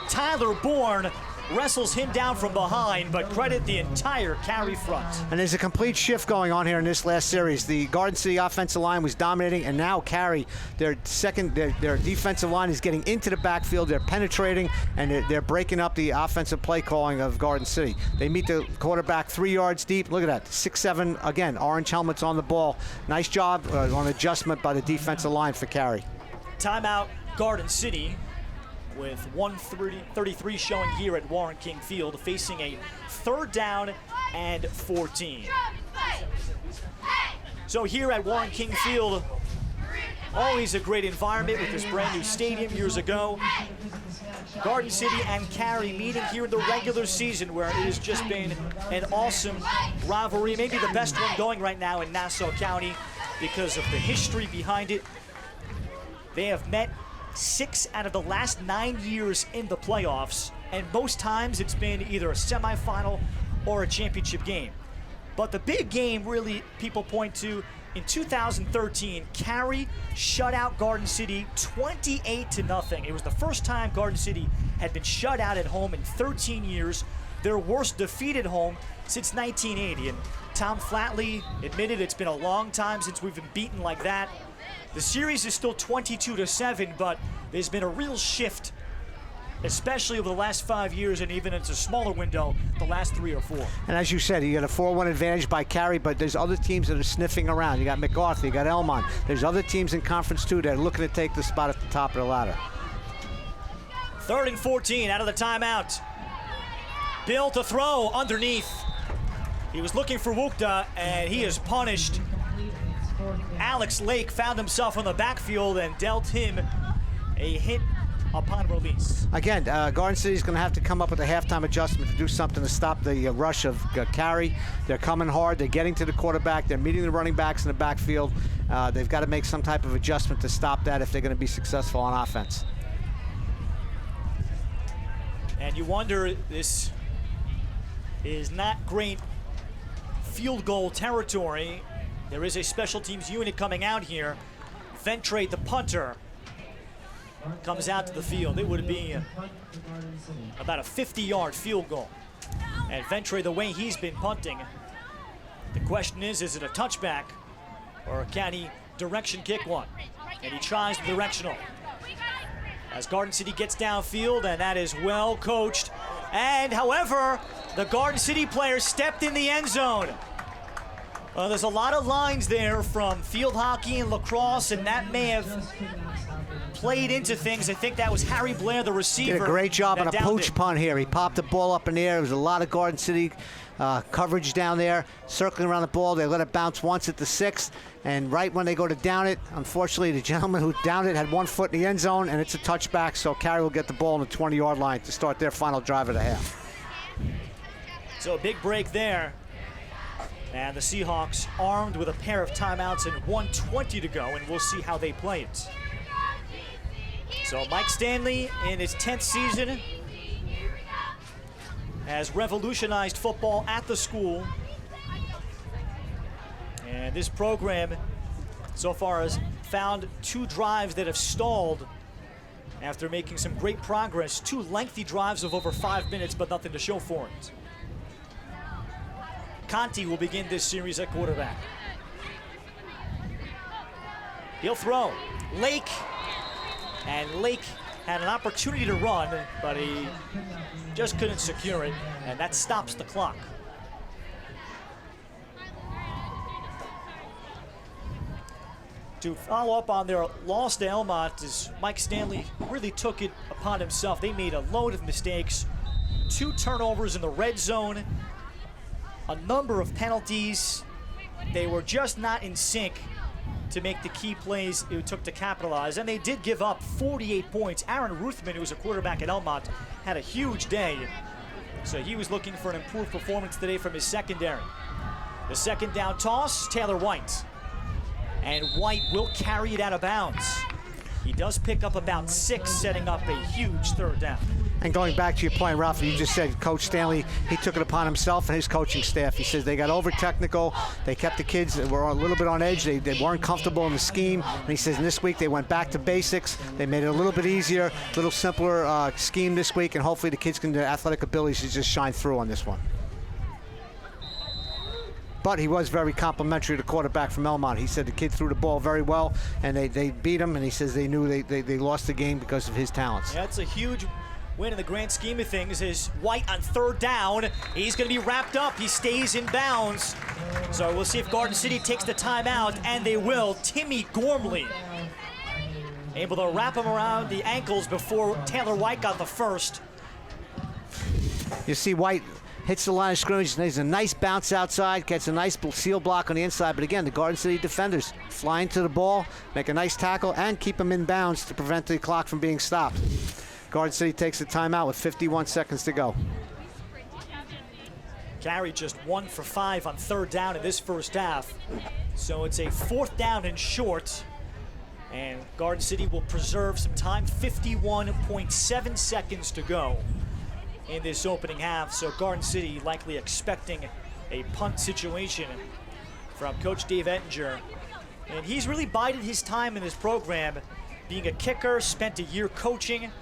Tyler Bourne wrestles him down from behind, but credit the entire Carey front. And there's a complete shift going on here in this last series. The Garden City offensive line was dominating, and now Carey, their defensive line is getting into the backfield. They're penetrating, and they're breaking up the offensive play calling of Garden City. They meet the quarterback 3 yards deep. Look at that, 6'7", again, orange helmets on the ball. Nice job on adjustment by the defensive line for Carey. Timeout, Garden City, with 1:33 showing here at Warren King Field, facing a 3rd down and 14. So here at Warren King Field, Always a great environment with this brand new stadium years ago. Garden City and Carey meeting here in the regular season, where it has just been an awesome rivalry, maybe the best one going right now in Nassau County because of the history behind it. They have met 6 out of the last 9 years in the playoffs, and most times it's been either a semifinal or a championship game. But the big game really people point to, in 2013, Carey shut out Garden City 28-0. It was the first time Garden City had been shut out at home in 13 years, their worst defeat at home since 1980. And Tom Flatley admitted it's been a long time since we've been beaten like that. The series is still 22-7, but there's been a real shift, especially over the last 5 years, and even it's a smaller window, the last 3 or 4. And as you said, you got a 4-1 advantage by Carey, but there's other teams that are sniffing around. You got MacArthur, you got Elmont. There's other teams in conference too that are looking to take the spot at the top of the ladder. 3rd and 14 out of the timeout. Bill to throw underneath. He was looking for Wukta, and he is punished. Alex Lake found himself on the backfield and dealt him a hit upon release. Again, Garden City's going to have to come up with a halftime adjustment to do something to stop the rush of Carey. They're coming hard. They're getting to the quarterback. They're meeting the running backs in the backfield. They've got to make some type of adjustment to stop that if they're going to be successful on offense. And you wonder, this is not great field goal territory. There is a special teams unit coming out here. Ventre, the punter, comes out to the field. It would be about a 50-yard field goal. And Ventre, the way he's been punting, the question is it a touchback or can he direction kick one? And he tries the directional. As Garden City gets downfield, and that is well coached. And however, the Garden City player stepped in the end zone. There's a lot of lines there from field hockey and lacrosse, and that may have played into things. I think that was Harry Blair, the receiver. Did a great job on a pooch punt here. He popped the ball up in the air. There was a lot of Garden City coverage down there, circling around the ball. They let it bounce once at the 6th, and right when they go to down it, unfortunately, the gentleman who downed it had 1 foot in the end zone, and it's a touchback, so Carey will get the ball on the 20-yard line to start their final drive of the half. So a big break there. And the Seahawks armed with a pair of timeouts and 1:20 to go, and we'll see how they play it. So Mike Stanley, in his 10th season, has revolutionized football at the school. And this program so far has found 2 drives that have stalled after making some great progress. 2 lengthy drives of over 5 minutes, but nothing to show for it. Conti will begin this series at quarterback. He'll throw. Lake. And Lake had an opportunity to run, but he just couldn't secure it, and that stops the clock. To follow up on their loss to Elmont, is Mike Stanley really took it upon himself. They made a load of mistakes. 2 turnovers in the red zone. A number of penalties. They were just not in sync to make the key plays it took to capitalize, and they did give up 48 points. Aaron Ruthman, who was a quarterback at Elmont, had a huge day, so he was looking for an improved performance today from his secondary. The second down toss, Taylor White, and White will carry it out of bounds. He does pick up about 6, setting up a huge 3rd down. And going back to your point, Ralph, you just said Coach Stanley, he took it upon himself and his coaching staff. He says they got over technical. They kept the kids that were a little bit on edge. They weren't comfortable in the scheme. And he says this week they went back to basics. They made it a little bit easier, a little simpler scheme this week, and hopefully the kids can, their athletic abilities to just shine through on this one. But he was very complimentary to the quarterback from Elmont. He said the kid threw the ball very well, and they beat him, and he says they knew they lost the game because of his talents. Yeah, it's a huge win in the grand scheme of things. Is White on 3rd down. He's going to be wrapped up. He stays in bounds. So we'll see if Garden City takes the timeout, and they will. Timmy Gormley able to wrap him around the ankles before Taylor White got the first. You see White hits the line of scrimmage. There's a nice bounce outside, gets a nice seal block on the inside. But again, the Garden City defenders fly into the ball, make a nice tackle, and keep them in bounds to prevent the clock from being stopped. Garden City takes a timeout with 51 seconds to go. Carey just 1 for 5 on 3rd down in this first half. So it's a 4th down and short. And Garden City will preserve some time, 51.7 seconds to go in this opening half. So Garden City likely expecting a punt situation from Coach Dave Ettinger. And he's really bided his time in this program, being a kicker, spent a year coaching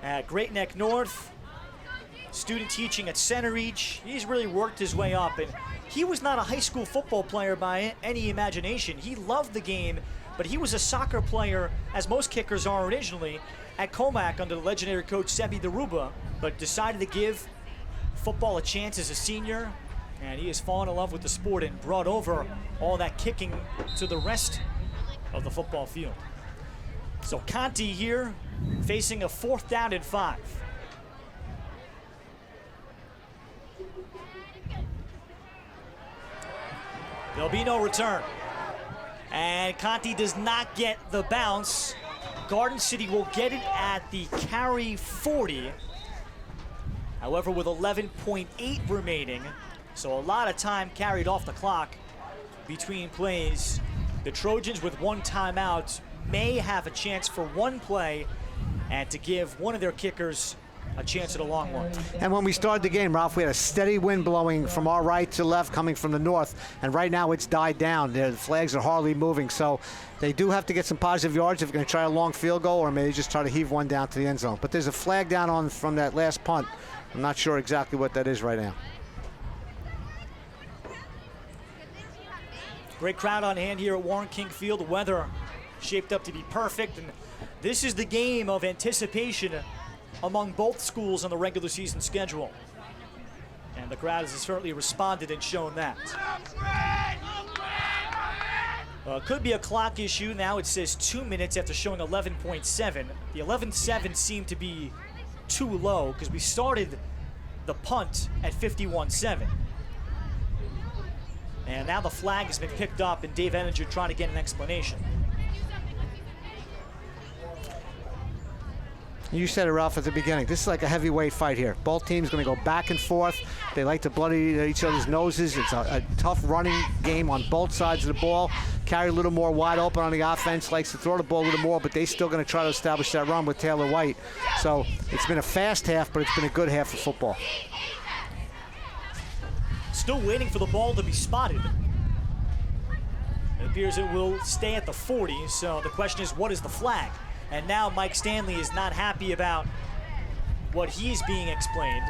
at Great Neck North, student teaching at Center Reach. He's really worked his way up, and he was not a high school football player by any imagination. He loved the game, but he was a soccer player, as most kickers are originally, at Comac under the legendary coach Sebi Deruba, but decided to give football a chance as a senior, and he has fallen in love with the sport and brought over all that kicking to the rest of the football field. So Conti here facing a 4th down and 5. There'll be no return. And Conti does not get the bounce. Garden City will get it at the Carey 40. However, with 11.8 remaining, so a lot of time carried off the clock between plays. The Trojans with 1 timeout may have a chance for 1 play and to give one of their kickers a chance at a long one. And when we started the game, Ralph, we had a steady wind blowing from our right to left coming from the north, and right now it's died down. The flags are hardly moving, so they do have to get some positive yards if they're going to try a long field goal, or maybe just try to heave one down to the end zone. But there's a flag down on from that last punt. I'm not sure exactly what that is right now. Great crowd on hand here at Warren King Field. The weather shaped up to be perfect, and this is the game of anticipation among both schools on the regular season schedule. And the crowd has certainly responded and shown that. Could be a clock issue. Now it says 2 minutes after showing 11.7. The 11.7 seemed to be too low because we started the punt at 51.7. And now the flag has been picked up, and Dave Ettinger trying to get an explanation. You said it, Ralph, at the beginning. This is like a heavyweight fight here. Both teams going to go back and forth. They like to bloody each other's noses. It's a tough running game on both sides of the ball. Carey a little more wide open on the offense, likes to throw the ball a little more, but they still going to try to establish that run with Taylor White. So it's been a fast half, but it's been a good half of football. Still waiting for the ball to be spotted. It appears it will stay at the 40, so the question is, what is the flag? And now Mike Stanley is not happy about what he's being explained.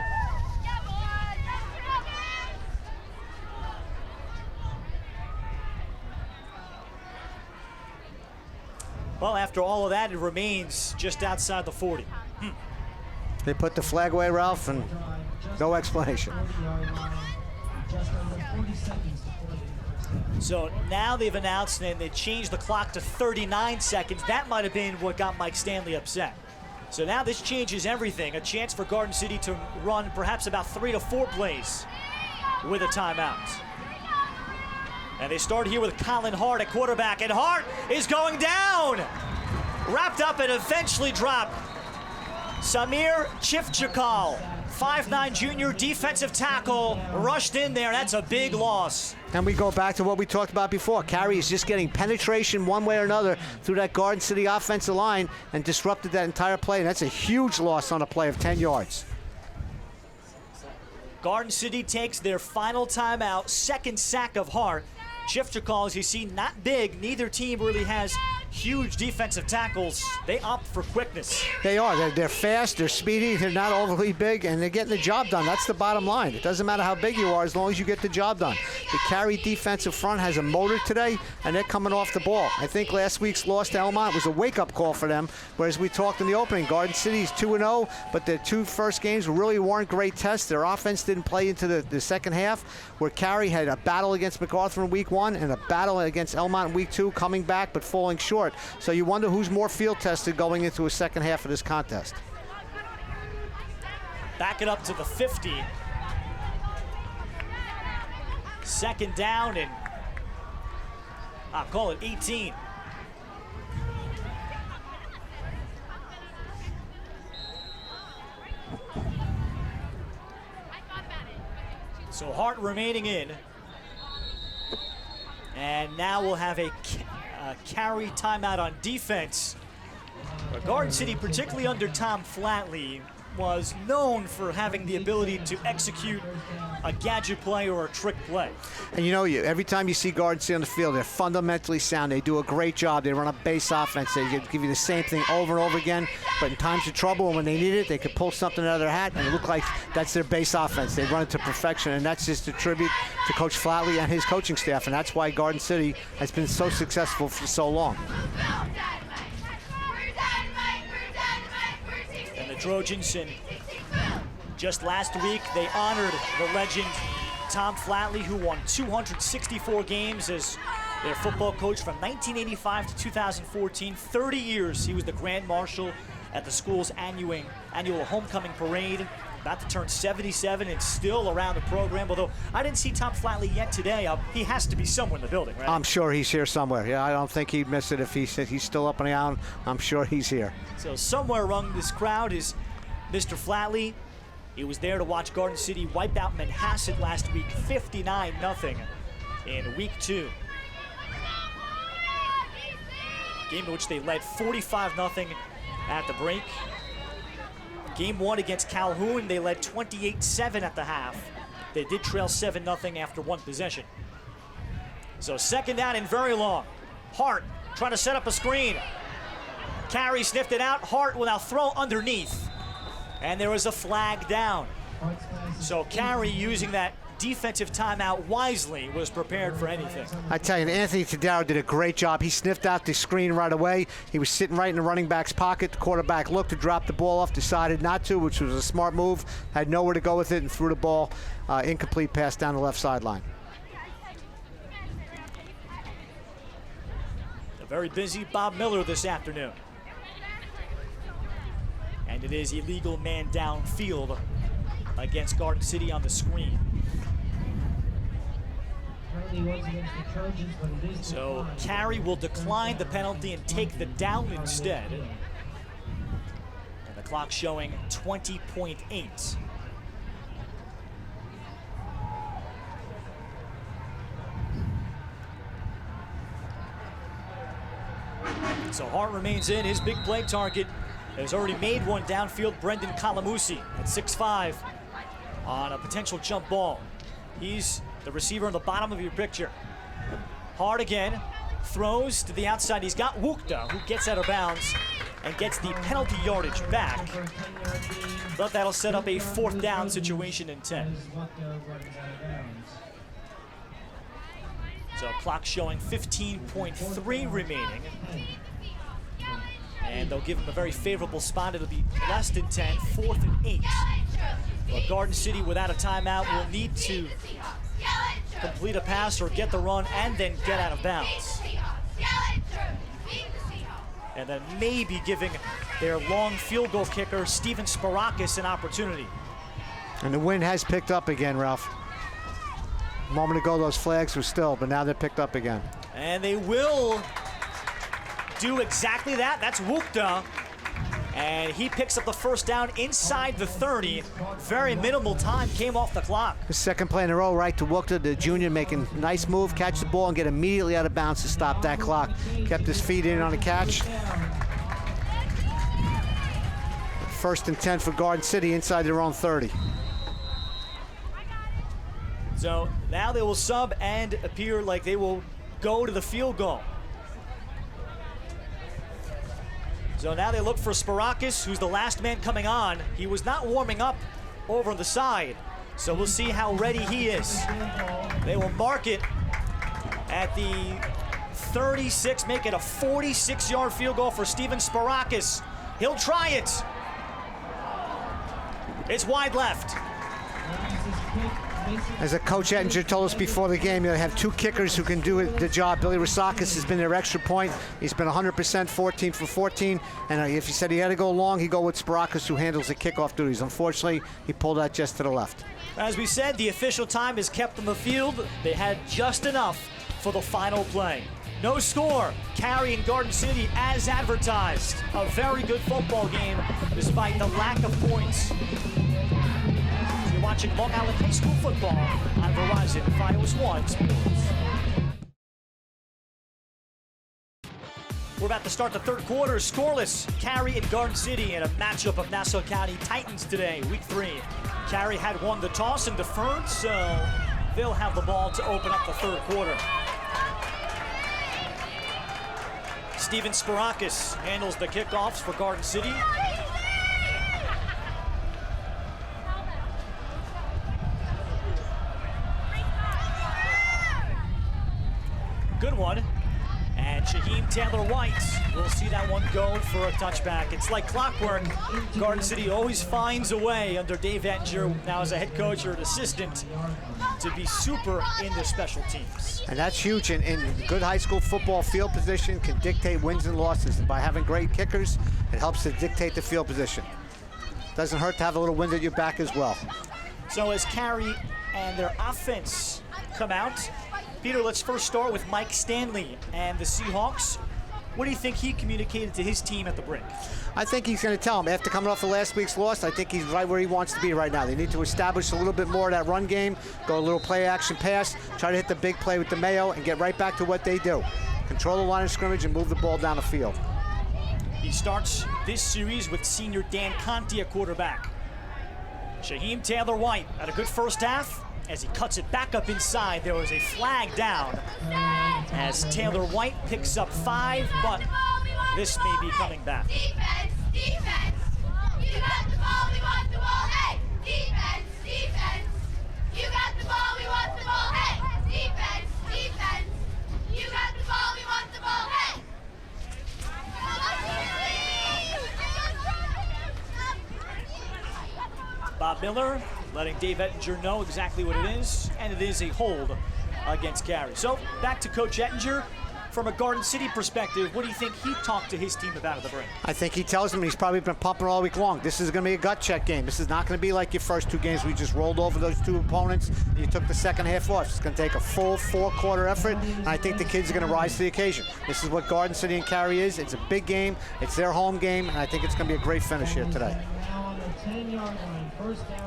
Well, after all of that, it remains just outside the 40. They put the flag away, Ralph, and no explanation. So now they've announced and they changed the clock to 39 seconds. That might have been what got Mike Stanley upset. So now this changes everything. A chance for Garden City to run perhaps about 3 to 4 plays with a timeout. And they start here with Colin Hart at quarterback, and Hart is going down. Wrapped up and eventually dropped. Samir Chifchakal, 5'9" junior defensive tackle, rushed in there. That's a big loss. And we go back to what we talked about before. Carey is just getting penetration one way or another through that Garden City offensive line and disrupted that entire play. And that's a huge loss on a play of 10 yards. Garden City takes their final timeout, second sack of Hart. Chifchakal, as you see, not big. Neither team really has huge defensive tackles. They opt for quickness. They are. They're fast, they're speedy, they're not overly big, and they're getting the job done. That's the bottom line. It doesn't matter how big you are as long as you get the job done. The Carey defensive front has a motor today, and they're coming off the ball. I think last week's loss to Elmont was a wake-up call for them, whereas we talked in the opening, Garden City's 2-0, but their 2 first games really weren't great tests. Their offense didn't play into the second half, where Carey had a battle against MacArthur in week 1 and a battle against Elmont in week 2, coming back but falling short. So you wonder who's more field tested going into a second half of this contest. Back it up to the 50. Second down, and I'll call it 18. So Hart remaining in. And now we'll have a Carey timeout on defense. Garden City, particularly under Tom Flatley, was known for having the ability to execute a gadget play or a trick play. And you know, every time you see Garden City on the field, they're fundamentally sound. They do a great job. They run a base offense. They give you the same thing over and over again. But in times of trouble and when they need it, they could pull something out of their hat, and it look like that's their base offense. They run it to perfection, and that's just a tribute to Coach Flatley and his coaching staff. And that's why Garden City has been so successful for so long. And the Trojans, and just last week, they honored the legend Tom Flatley, who won 264 games as their football coach from 1985 to 2014. 30 years he was the Grand Marshal at the school's annual homecoming parade. About to turn 77 and still around the program. Although I didn't see Tom Flatley yet today. He has to be somewhere in the building, right? I'm sure he's here somewhere. Yeah, I don't think he'd miss it if he's still up on the island. I'm sure he's here. So somewhere among this crowd is Mr. Flatley. He was there to watch Garden City wipe out Manhasset last week, 59-0 in week 2. Game in which they led 45-0 at the break. Game 1 against Calhoun, they led 28-7 at the half. They did trail 7-0 after one possession. So second down and very long. Hart trying to set up a screen. Carey sniffed it out. Hart will now throw underneath. And there was a flag down. So Carey, using that defensive timeout wisely, was prepared for anything. I tell you, Anthony Tadaro did a great job. He sniffed out the screen right away. He was sitting right in the running back's pocket. The quarterback looked to drop the ball off, decided not to, which was a smart move. Had nowhere to go with it and threw the ball. Incomplete pass down the left sideline. A very busy Bob Miller this afternoon. And it is illegal man downfield against Garden City on the screen. So Carey will decline the penalty and take the down instead. And the clock showing 20.8. So Hart remains in. His big play target has already made one downfield. Brendan Kalamusi at 6'5" on a potential jump ball. He's the receiver on the bottom of your picture. Hart again, throws to the outside. He's got Wukta, who gets out of bounds and gets the penalty yardage back. But that'll set up a 4th down situation in 10. So clock showing 15.3 remaining. And they'll give him a very favorable spot. It'll be less than 10, 4th and 8. But Garden City, without a timeout, will need to complete a pass or get the run and then get out of bounds. And then maybe giving their long field goal kicker, Steven Sparakis, an opportunity. And the wind has picked up again, Ralph. A moment ago, those flags were still, but now they're picked up again. And they will do exactly that. That's Wukta. And he picks up the 1st down inside the 30. Very minimal time came off the clock. The second play in a row, right to Wukta, the junior, making a nice move, catch the ball and get immediately out of bounds to stop that clock. Kept his feet in on the catch. 1st and 10 for Garden City inside their own 30. So now they will sub and appear like they will go to the field goal. So now they look for Sparakis, who's the last man coming on. He was not warming up over on the side, so we'll see how ready he is. They will mark it at the 36, make it a 46-yard field goal for Steven Sparakis. He'll try it. It's wide left. As a Coach Ettinger told us before the game, they have 2 kickers who can do the job. Billy Rasakis has been their extra point. He's been 100%, 14 for 14. And if he said he had to go long, he'd go with Sparakis, who handles the kickoff duties. Unfortunately, he pulled out just to the left. As we said, the official time is kept on the field. They had just enough for the final play. No score. Carey and Garden City as advertised. A very good football game despite the lack of points. You're watching Long Island High School football on Verizon Fios 1 Sports. We're about to start the third quarter. Scoreless. Carey and Garden City in a matchup of Nassau County Titans today, week 3. Carey had won the toss and deferred, so they'll have the ball to open up the third quarter. Steven Sparakis handles the kickoffs for Garden City. Good one. And Shaheem Taylor-White will see that one go for a touchback. It's like clockwork. Garden City always finds a way under Dave Ettinger, now as a head coach or an assistant, to be super in their special teams. And that's huge. In good high school football, field position can dictate wins and losses. And by having great kickers, it helps to dictate the field position. Doesn't hurt to have a little wind at your back as well. So as Carey and their offense come out, Peter, let's first start with Mike Stanley and the Seahawks. What do you think he communicated to his team at the break? I think he's going to tell them, after coming off of last week's loss, I think he's right where he wants to be right now. They need to establish a little bit more of that run game, go a little play action pass, try to hit the big play with DeMaio, and get right back to what they do. Control the line of scrimmage and move the ball down the field. He starts this series with senior Dan Conti at quarterback. Shaheem Taylor-White had a good first half. As he cuts it back up inside, there was a flag down as Taylor-White picks up 5, but this may be coming back. Defense, defense. You got the ball, we want the ball. Hey, defense, defense. You got the ball, we want the ball. Hey, defense, defense. You got the ball, we want the ball. Hey. Bob Miller letting Dave Ettinger know exactly what it is, and it is a hold against Carey. So back to Coach Ettinger. From a Garden City perspective, what do you think he talked to his team about at the break? I think he tells them, he's probably been pumping all week long, this is going to be a gut check game. This is not going to be like your first 2 games. We just rolled over those 2 opponents and you took the second half off. It's going to take a full 4-quarter effort, and I think the kids are going to rise to the occasion. This is what Garden City and Carey is. It's a big game. It's their home game, and I think it's going to be a great finish here today.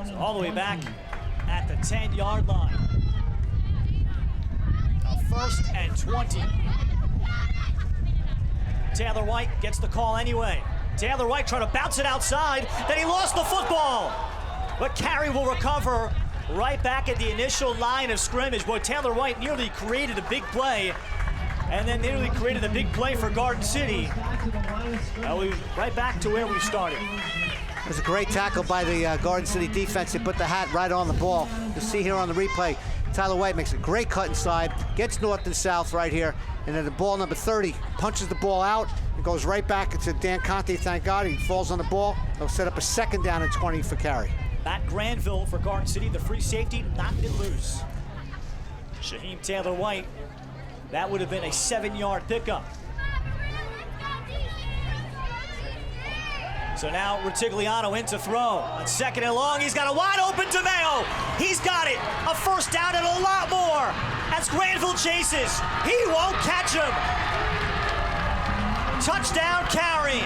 So all the way back at the 10-yard line. A 1st and 20. Taylor-White gets the call anyway. Taylor-White trying to bounce it outside, then he lost the football. But Carey will recover right back at the initial line of scrimmage. Boy, Taylor-White nearly created a big play, and then nearly created a big play for Garden City. We're right back to where we started. It was a great tackle by the Garden City defense. They put the hat right on the ball. You'll see here on the replay, Taylor-White makes a great cut inside, gets north and south right here, and then the ball number 30 punches the ball out and goes right back to Dan Conti. Thank God he falls on the ball. They'll set up a 2nd down and 20 for Carey. Matt Granville for Garden City, the free safety, knocked it loose. Shaheem Taylor-White, that would have been a 7-yard pickup. So now Rutigliano in to throw. On 2nd and long, he's got a wide open DeMaio. He's got it. A 1st down and a lot more. As Granville chases, he won't catch him. Touchdown Carey.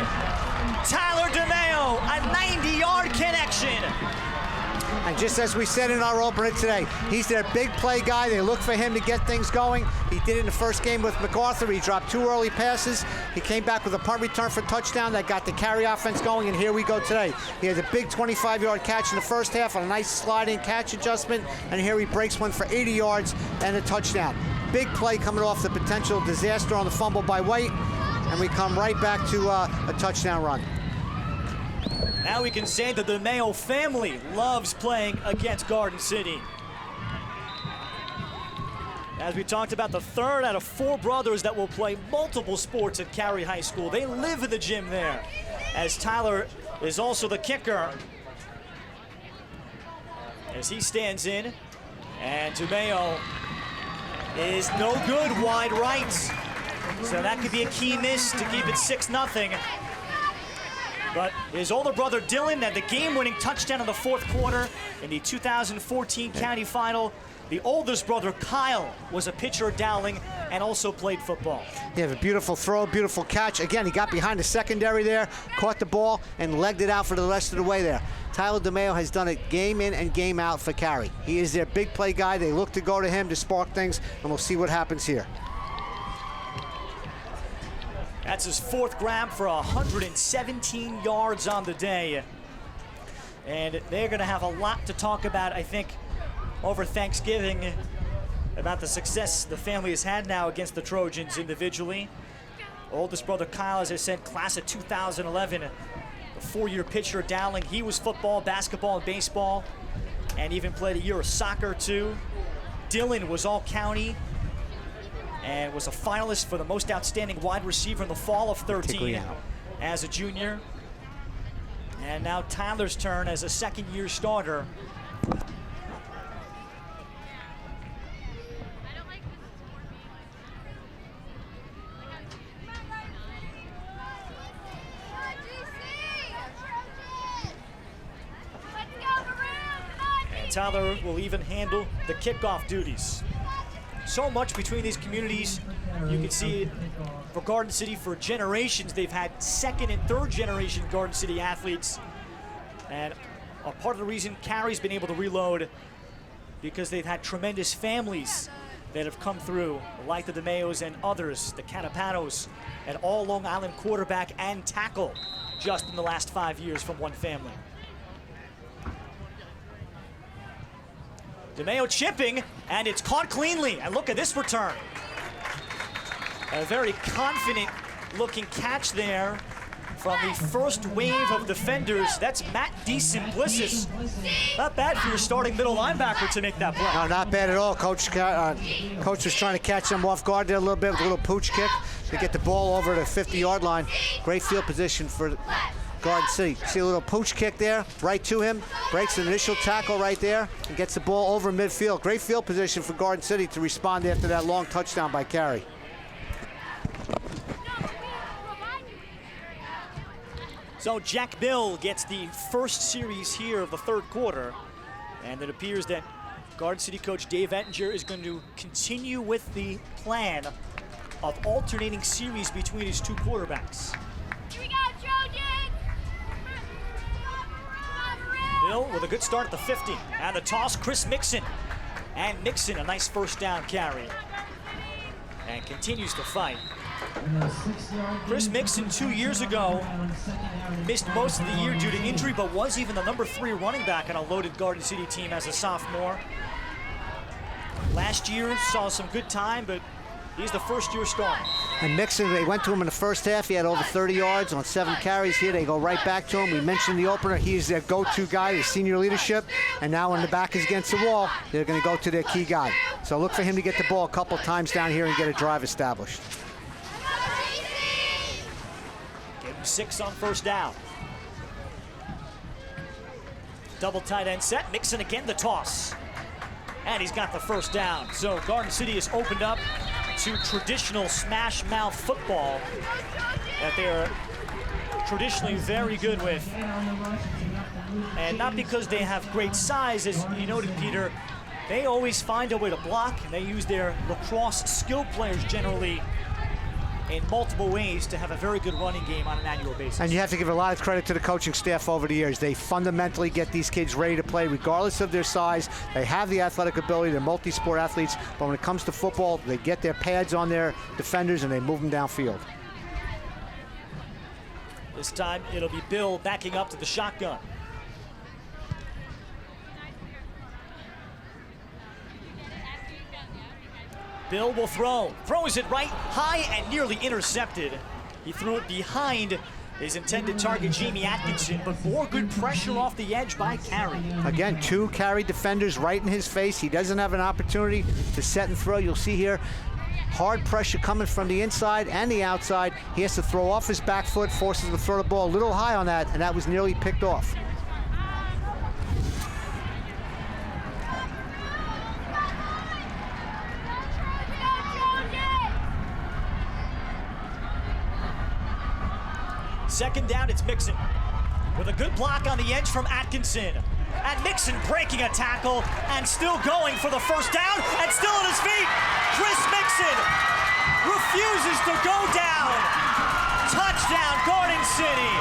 Tyler DeMaio, a 90-yard connection. And just as we said in our opener today, he's their big play guy. They look for him to get things going. He did it in the first game with MacArthur. He dropped 2 early passes. He came back with a punt return for a touchdown that got the Carey offense going, and here we go today. He has a big 25-yard catch in the first half on a nice sliding catch adjustment, and here he breaks one for 80 yards and a touchdown. Big play coming off the potential disaster on the fumble by White, and we come right back to a touchdown run. Now we can say that the DeMaio family loves playing against Garden City. As we talked about, the 3rd out of 4 brothers that will play multiple sports at Carey High School. They live in the gym there, as Tyler is also the kicker. As he stands in And DeMaio is no good wide right. So that could be a key miss to keep it 6-0. But his older brother Dylan had the game-winning touchdown in the fourth quarter in the 2014 county final. The oldest brother, Kyle, was a pitcher at Dowling and also played football. He had a beautiful throw, beautiful catch. Again, he got behind the secondary there, caught the ball, and legged it out for the rest of the way there. Tyler DeMaio has done it game in and game out for Carey. He is their big play guy. They look to go to him to spark things, and we'll see what happens here. That's his fourth grab for 117 yards on the day. And they're going to have a lot to talk about, I think, over Thanksgiving, about the success the family has had now against the Trojans individually. Oldest brother Kyle, as I said, class of 2011, a four-year pitcher at Dowling. He was football, basketball, and baseball, and even played a year of soccer too. Dylan was all county and was a finalist for the most outstanding wide receiver in the fall of 13 as a junior. And now Tyler's turn as a second-year starter. Tyler will even handle the kickoff duties. So much between these communities. You can see it for Garden City for generations. They've had second and third generation Garden City athletes. And a part of the reason Carey's been able to reload because they've had tremendous families that have come through, like the DeMaios and others, the Catapanos, and all Long Island quarterback and tackle just in the last 5 years from one family. DeMaio chipping, and it's caught cleanly. And look at this return. A very confident-looking catch there from the first wave of defenders. That's Matt DeSimplicis. Not bad for your starting middle linebacker to make that play. No, not bad at all. Coach was trying to catch them off guard there a little bit with a little pooch kick to get the ball over the 50-yard line. Great field position for Garden City. See a little pooch kick there, right to him, breaks an initial tackle right there, and gets the ball over midfield. Great field position for Garden City to respond after that long touchdown by Carey. So Jack Bill gets the first series here of the third quarter, and it appears that Garden City coach Dave Ettinger is going to continue with the plan of alternating series between his two quarterbacks. Here we go, Trojans! Bill with a good start at the 50. And the toss, Chris Mixon. And Mixon, a nice first down carry. And continues to fight. Chris Mixon 2 years ago missed most of the year due to injury, but was even the number 3 running back on a loaded Garden City team as a sophomore. Last year saw some good time, but he's the first-year starter. And Mixon, they went to him in the first half. He had over 30 yards on 7 carries. Here they go right back to him. We mentioned the opener. He's their go-to guy, his senior leadership. And now when the back is against the wall, they're going to go to their key guy. So look for him to get the ball a couple times down here and get a drive established. Give him 6 on first down. Double tight end set. Mixon again, the toss. And he's got the first down. So Garden City has opened up to traditional smash mouth football that they're traditionally very good with. And not because they have great size, as you noted, Peter, they always find a way to block, and they use their lacrosse skill players generally in multiple ways to have a very good running game on an annual basis. And you have to give a lot of credit to the coaching staff over the years. They fundamentally get these kids ready to play regardless of their size. They have the athletic ability. They're multi-sport athletes. But when it comes to football, they get their pads on their defenders and they move them downfield. This time it'll be Bill backing up to the shotgun. Bill will throw. Throws it right high and nearly intercepted. He threw it behind his intended target, Jamie Atkinson, but more good pressure off the edge by Carey. Again, 2 Carey defenders right in his face. He doesn't have an opportunity to set and throw. You'll see here hard pressure coming from the inside and the outside. He has to throw off his back foot, forces him to throw the ball a little high on that, and that was nearly picked off. Second down, it's Mixon. With a good block on the edge from Atkinson. And Mixon breaking a tackle and still going for the first down and still on his feet. Chris Mixon refuses to go down. Touchdown, Garden City.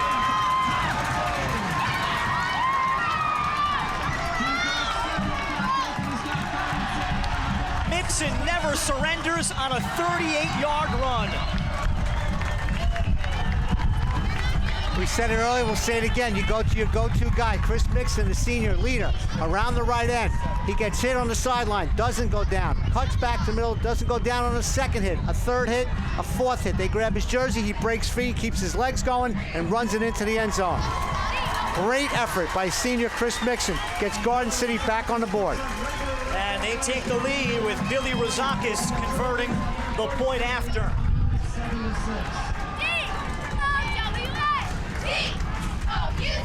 Mixon never surrenders on a 38-yard run. We said it earlier, we'll say it again. You go to your go-to guy, Chris Mixon, the senior leader, around the right end. He gets hit on the sideline, doesn't go down. Cuts back to the middle, doesn't go down on a second hit, a third hit, a fourth hit. They grab his jersey, he breaks free, keeps his legs going, and runs it into the end zone. Great effort by senior Chris Mixon. Gets Garden City back on the board. And they take the lead with Billy Rozakis converting the point after.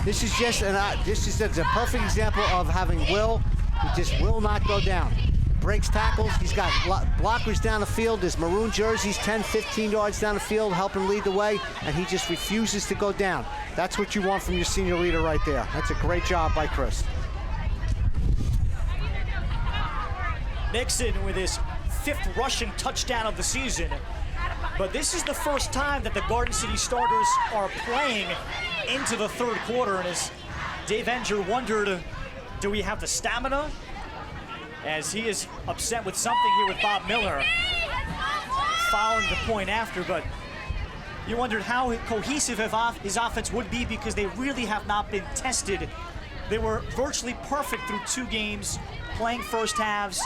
This is just a perfect example of having will. He just will not go down. Breaks tackles. He's got blockers down the field. His maroon jerseys 10, 15 yards down the field, help him lead the way, and he just refuses to go down. That's what you want from your senior leader right there. That's a great job by Chris. Mixon with his 5th rushing touchdown of the season. But this is the first time that the Garden City starters are playing into the third quarter, and as Dave Enger wondered, do we have the stamina? As he is upset with something here with Bob Miller following the point after, but you wondered how cohesive his offense would be because they really have not been tested. They were virtually perfect through 2 games, playing first halves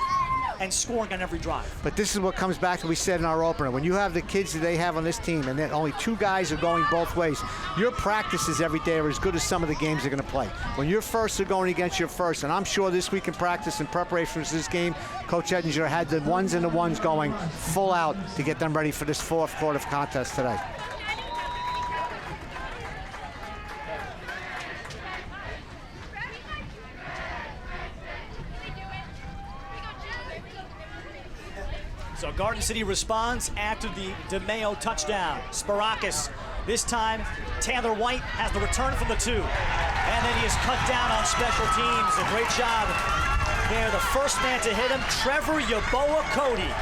and scoring on every drive. But this is what comes back to what we said in our opener. When you have the kids that they have on this team and then only 2 guys are going both ways, your practices every day are as good as some of the games they're going to play. When your firsts are going against your first, and I'm sure this week in practice in preparation for this game, Coach Ettinger had the ones and the ones going full out to get them ready for this 4th quarter contest today. So Garden City responds after the DeMaio touchdown. Sparakis, this time Taylor White has the return from the 2. And then he is cut down on special teams. A great job there. The first man to hit him, Trevor Yaboa Cody,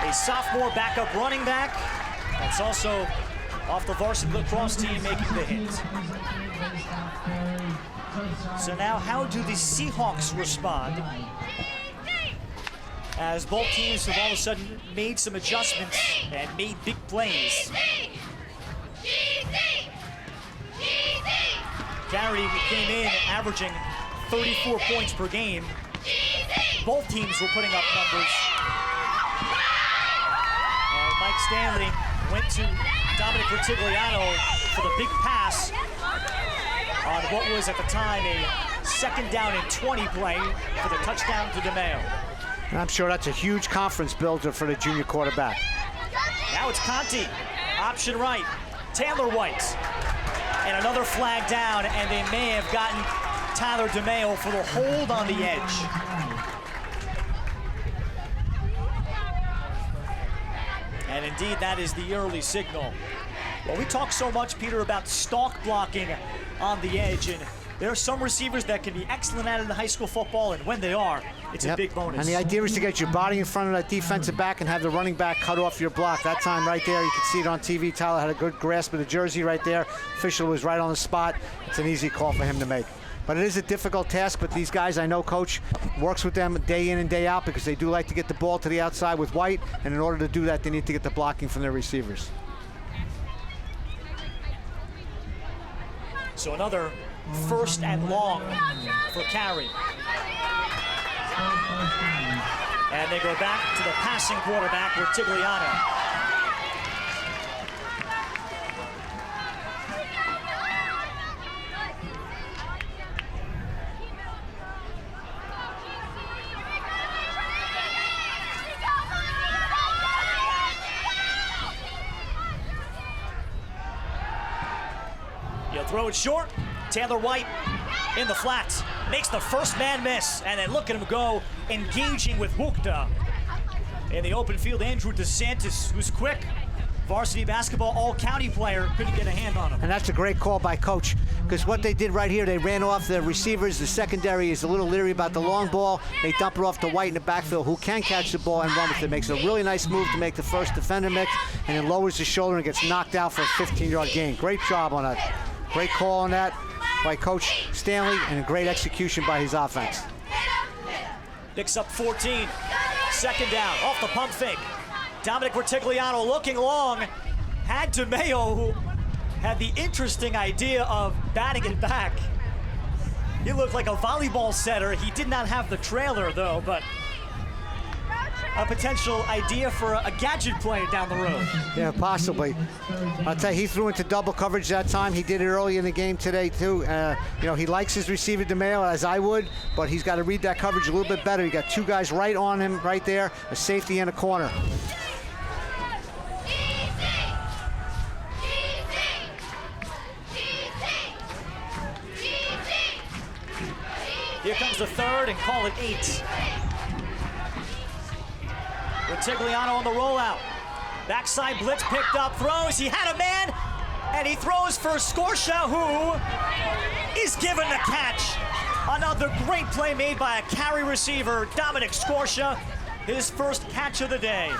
a sophomore backup running back. That's also off the varsity lacrosse team making the hit. So now how do the Seahawks respond? As both teams have all of a sudden made some adjustments and made big plays. Carey came in averaging 34 points per game. Both teams were putting up numbers. And Mike Stanley went to Dominic Retigliano for the big pass on what was at the time a 2nd down and 20 play for the touchdown to DeMaio. And I'm sure that's a huge conference builder for the junior quarterback. Now it's Conti, option right, Taylor White. And another flag down, and they may have gotten Tyler DeMaio for the hold on the edge. And indeed, that is the early signal. Well, we talk so much, Peter, about stalk blocking on the edge, and there are some receivers that can be excellent at it in high school football, and when they are, it's a big bonus. And the idea is to get your body in front of that defensive back and have the running back cut off your block. That time right there, you can see it on TV. Tyler had a good grasp of the jersey right there. Official was right on the spot. It's an easy call for him to make. But it is a difficult task, but these guys, I know Coach works with them day in and day out because they do like to get the ball to the outside with White, and in order to do that, they need to get the blocking from their receivers. So another 1st and long for Carey. And they go back to the passing quarterback, Retigliano. He'll throw it short. Taylor White in the flats, makes the first man miss, and then look at him go, engaging with Hukta. In the open field, Andrew DeSantis, who's quick, varsity basketball all-county player couldn't get a hand on him. And that's a great call by coach, because what they did right here, they ran off the receivers. The secondary is a little leery about the long ball. They dump it off to White in the backfield, who can catch the ball and run with it. Makes a really nice move to make the first defender mix, and then lowers his shoulder and gets knocked out for a 15-yard gain. Great job on that. Great call on that by Coach Stanley, and a great execution by his offense. Picks up 14. Second down, off the pump fake. Dominic Vertigliano looking long. Had DeMaio, who had the interesting idea of batting it back. He looked like a volleyball setter. He did not have the trailer, though, but a potential idea for a gadget play down the road. Yeah, possibly. I'll tell you, he threw into double coverage that time. He did it early in the game today, too. You know, he likes his receiver, DeMaio, as I would, but he's got to read that coverage a little bit better. You got two guys right on him, right there, a safety and a corner. Here comes the third, and call it 8. Vertigliano on the rollout. Backside blitz picked up, throws, he had a man, and he throws for Scorsha, who is given the catch. Another great play made by a Carey receiver, Dominic Scorsha, his first catch of the day.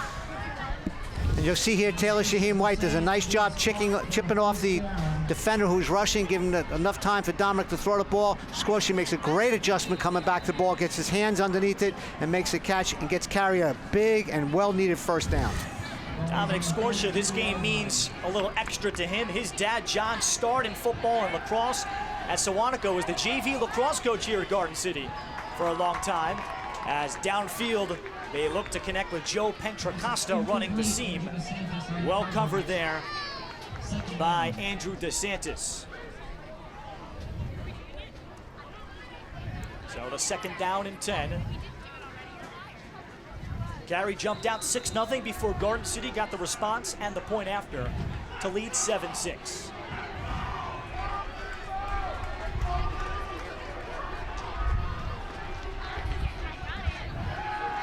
And you'll see here Taylor Shaheem White does a nice job chipping off the defender who's rushing, giving enough time for Dominic to throw the ball. Scorsha makes a great adjustment coming back to the ball, gets his hands underneath it, and makes a catch, and gets Carey a big and well-needed first down. Dominic Scorsha, this game means a little extra to him. His dad, John, starred in football and lacrosse at Sewaniko, was the JV lacrosse coach here at Garden City for a long time. As downfield, they look to connect with Joe Pentracosta running the seam. Well covered there by Andrew DeSantis. So the second down and 10. Carey jumped out 6-0 before Garden City got the response and the point after to lead 7-6.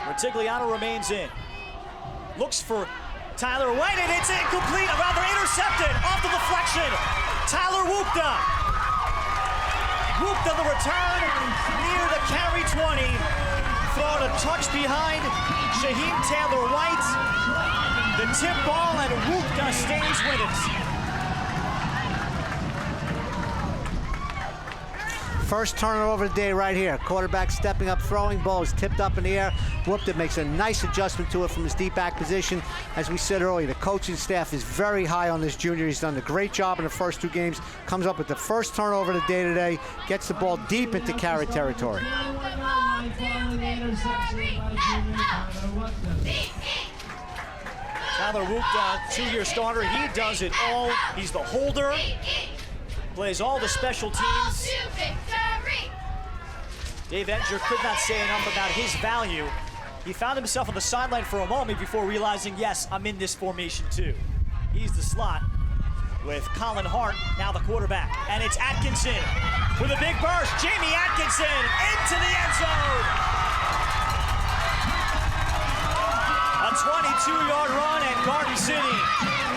Vertigliano remains in. Looks for Tyler White, and it's incomplete, rather intercepted, off the deflection. Tyler Wukta. Wukta the return, near the Carey 20. Thrown a touch behind Shaheem Taylor White. The tip ball, and Wukta stays with it. First turnover of the day right here. Quarterback stepping up, throwing, ball is tipped up in the air. Whooped it, makes a nice adjustment to it from his deep back position. As we said earlier, the coaching staff is very high on this junior. He's done a great job in the first two games. Comes up with the first turnover of the day today. Gets the ball deep into Carey territory. Tyler Wukta, 2-year starter. He does it all. He's the holder. Plays all the special teams. Dave Ettinger could not say enough about his value. He found himself on the sideline for a moment before realizing, yes, I'm in this formation too. He's the slot with Colin Hart, now the quarterback. And it's Atkinson with a big burst. Jamie Atkinson into the end zone. A 22-yard run, and Garden City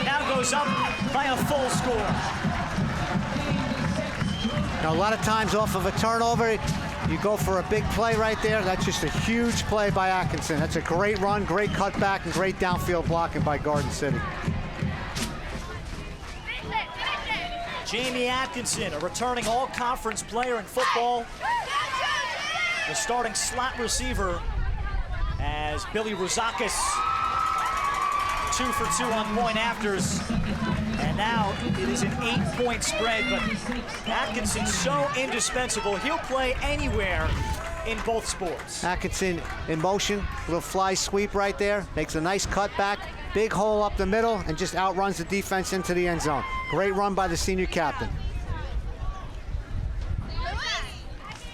now goes up by a full score. Now, a lot of times off of a turnover, you go for a big play right there. That's just a huge play by Atkinson. That's a great run, great cutback, and great downfield blocking by Garden City. Jamie Atkinson, a returning all-conference player in football. The starting slot receiver as Billy Rozakis, 2 for 2 on point afters. And now it is an 8-point spread, but Atkinson's so indispensable. He'll play anywhere in both sports. Atkinson in motion, little fly sweep right there, makes a nice cutback, big hole up the middle, and just outruns the defense into the end zone. Great run by the senior captain.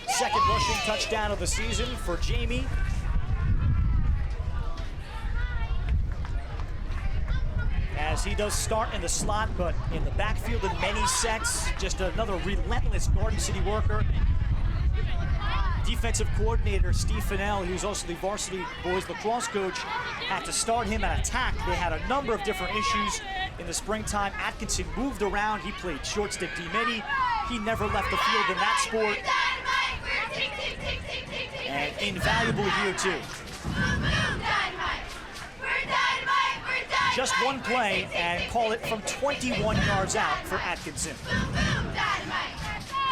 Second rushing touchdown of the season for Jamie. As he does start in the slot, but in the backfield in many sets, just another relentless Garden City worker. defensive coordinator, Steve Fennell, who's also the varsity boys lacrosse coach, had to start him at attack. They had a number of different issues in the springtime. Atkinson moved around. He played short stick D-Midi. He never left the field in that sport. And invaluable here, too. Just one play and call it from 21 yards out for Atkinson.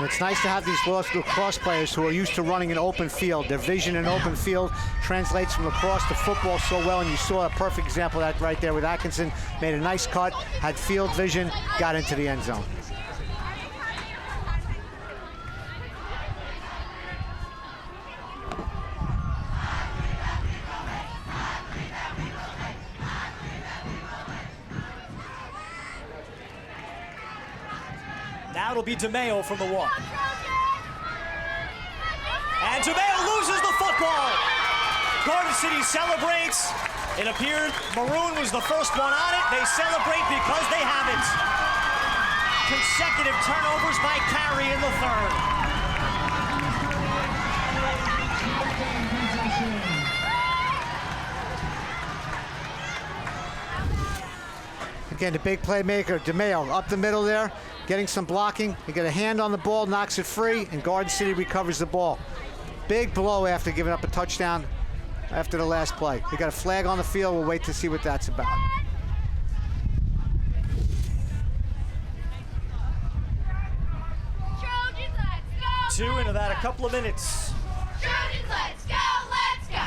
It's nice to have these lacrosse players who are used to running an open field. Their vision in open field translates from lacrosse to football so well, and you saw a perfect example of that right there with Atkinson. Made a nice cut, had field vision, got into the end zone. Now it'll be DeMaio from the 1. And DeMaio loses the football. Garden City celebrates. It appeared Maroon was the first one on it. They celebrate because they have it. Consecutive turnovers by Carey in the 3rd. Again, the big playmaker, DeMaio, up the middle there, getting some blocking. He got a hand on the ball, knocks it free, and Garden City recovers the ball. Big blow after giving up a touchdown after the last play. They got a flag on the field. We'll wait to see what that's about. Trojans, let's go! 2 into that, a couple of minutes. Trojans, let's go! Let's go!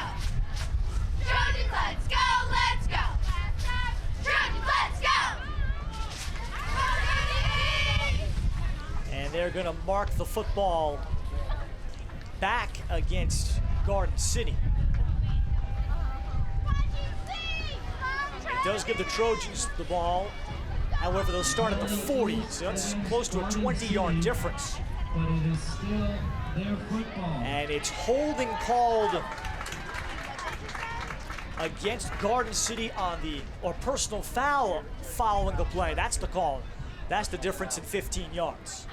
Trojans, let's go! Let's go! Trojans, let's go! And they're going to mark the football back against Garden City. It does give the Trojans the ball. However, they'll start at the 40, so that's close to a 20-yard difference. But it is still their football. And it's holding called against Garden City on the, or personal foul following the play. That's the call. That's the difference in 15 yards.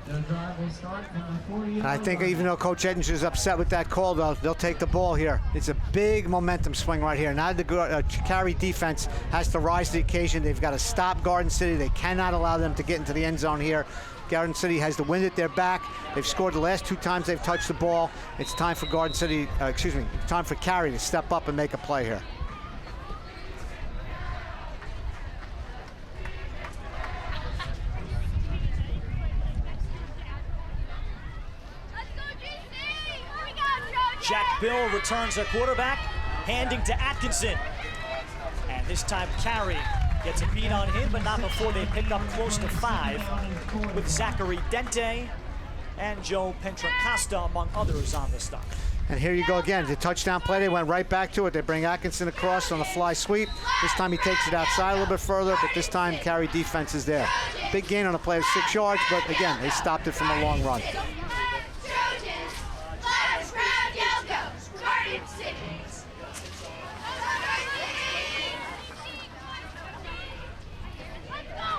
The drive will start from the 40. And I think even though Coach Edens is upset with that call, they'll take the ball here. It's a big momentum swing right here. Now the Carey defense has to rise to the occasion. They've got to stop Garden City. They cannot allow them to get into the end zone here. Garden City has the wind at their back. They've scored the last 2 times they've touched the ball. It's time for Garden City, time for Carey to step up and make a play here. Jack Bill returns a quarterback, handing to Atkinson. And this time Carey gets a beat on him, but not before they pick up close to 5 with Zachary Dente and Joe Pentracosta among others on the stop. And here you go again, the touchdown play, they went right back to it. They bring Atkinson across on the fly sweep. This time he takes it outside a little bit further, but this time Carey defense is there. Big gain on a play of 6 yards, but again, they stopped it from a long run.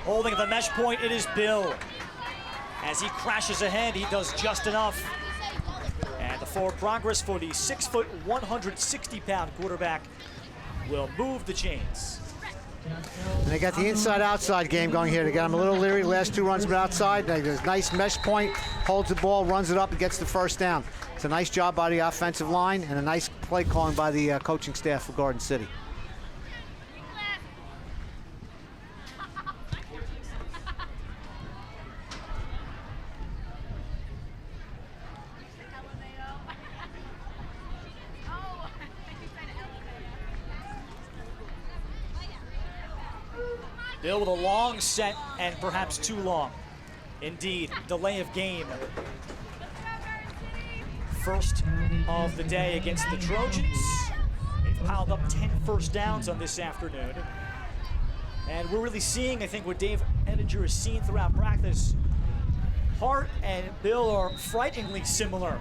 Holding at the mesh point, it is Bill. As he crashes ahead, he does just enough. And the forward progress for the 6', 160-pound quarterback will move the chains. And they got the inside-outside game going here. They got him a little leery. The last 2 runs been outside. There's a nice mesh point, holds the ball, runs it up, and gets the first down. It's a nice job by the offensive line and a nice play calling by the coaching staff for Garden City. Bill with a long set and perhaps too long. Indeed, delay of game. First of the day against the Trojans. They've piled up 10 first downs on this afternoon. And we're really seeing, I think, what Dave Ettinger has seen throughout practice. Hart and Bill are frighteningly similar.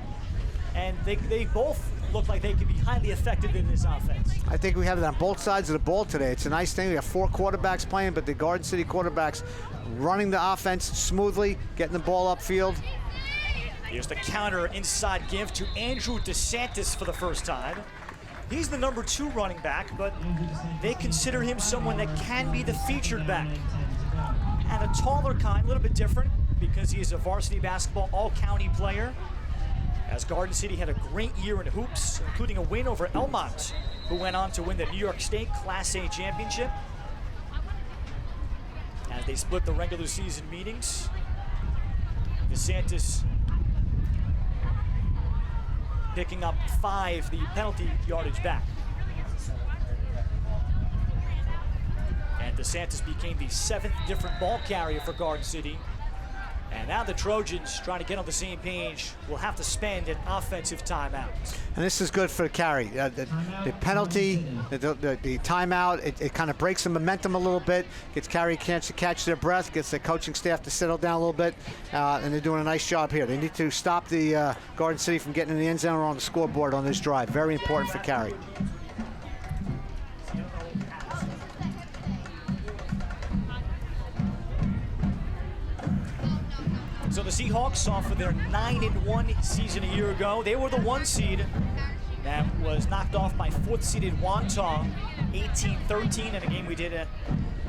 And they both look like they could be highly effective in this offense. I think we have it on both sides of the ball today. It's a nice thing. We have 4 quarterbacks playing, but the Garden City quarterbacks running the offense smoothly, getting the ball upfield. Here's the counter inside give to Andrew DeSantis for the first time. He's the number 2 running back, but they consider him someone that can be the featured back. And a taller kind, a little bit different, because he is a varsity basketball all-county player. As Garden City had a great year in hoops, including a win over Elmont, who went on to win the New York State Class A championship. As they split the regular season meetings, DeSantis picking up 5, the penalty yardage back. And DeSantis became the 7th different ball carrier for Garden City. And now the Trojans, trying to get on the same page, will have to spend an offensive timeout. And this is good for Carey. The penalty, the timeout, it kind of breaks the momentum a little bit, gets Carey a chance to catch their breath, gets the coaching staff to settle down a little bit, and they're doing a nice job here. They need to stop the Garden City from getting in the end zone or on the scoreboard on this drive. Very important for Carey. So the Seahawks, off of their 9-1 season a year ago, they were the 1 seed that was knocked off by 4th-seeded Wantagh, 18-13 in a game we did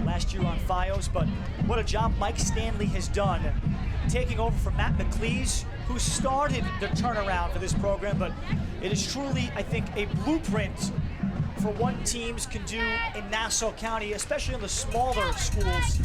last year on FiOS. But what a job Mike Stanley has done, taking over from Matt McLeese, who started the turnaround for this program. But it is truly, I think, a blueprint for what teams can do in Nassau County, especially in the smaller schools,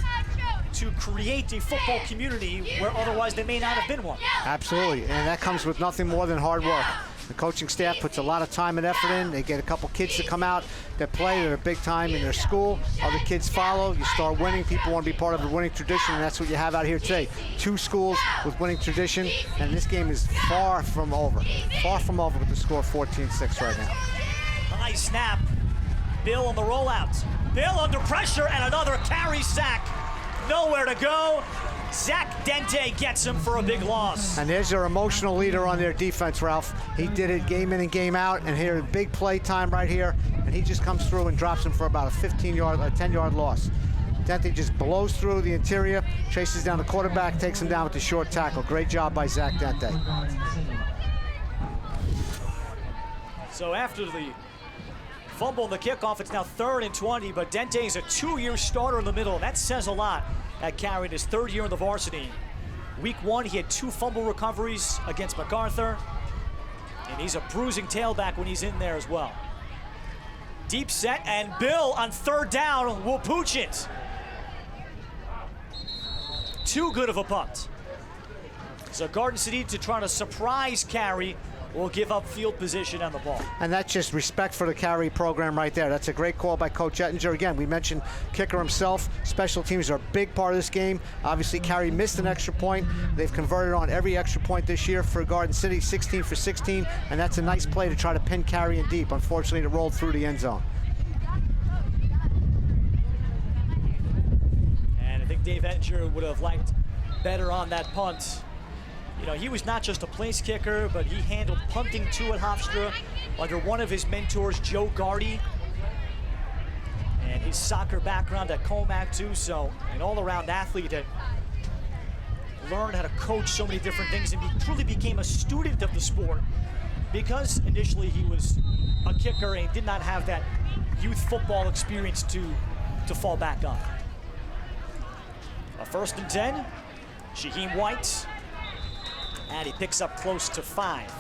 to create a football community where otherwise they may not have been one. Absolutely, and that comes with nothing more than hard work. The coaching staff puts a lot of time and effort in. They get a couple kids to come out that play, that are big time in their school. Other kids follow. You start winning. People want to be part of a winning tradition, and that's what you have out here today. 2 schools with winning tradition, and this game is far from over. Far from over with the score 14-6 right now. High snap. Bill on the rollout. Bill under pressure, and another Carey sack. Nowhere to go. Zach Dente gets him for a big loss. And there's their emotional leader on their defense, Ralph. He did it game in and game out, and here, big play time right here, and he just comes through and drops him for about a 10-yard loss. Dente just blows through the interior, chases down the quarterback, takes him down with the short tackle. Great job by Zach Dente. So after the fumble and the kickoff, it's now 3rd and 20, but Dente is a 2-year starter in the middle. That says a lot at Carey in his 3rd year in the varsity. Week 1, he had 2 fumble recoveries against MacArthur, and he's a bruising tailback when he's in there as well. Deep set, and Bill on 3rd down will pooch it. Too good of a punt. So Garden City, to try to surprise Carey, will give up field position on the ball. And that's just respect for the Carey program right there. That's a great call by Coach Ettinger. Again, we mentioned kicker himself. Special teams are a big part of this game. Obviously, Carey missed an extra point. They've converted on every extra point this year for Garden City, 16 for 16, and that's a nice play to try to pin Carey in deep. Unfortunately, it rolled through the end zone. And I think Dave Ettinger would have liked better on that punt. You know, he was not just a place kicker, but he handled punting too at Hofstra under one of his mentors, Joe Gardy. And his soccer background at Comac too, so an all-around athlete that learned how to coach so many different things, and he truly became a student of the sport because initially he was a kicker and did not have that youth football experience to fall back on. A 1st and 10, Shaheem White. And he picks up close to 5.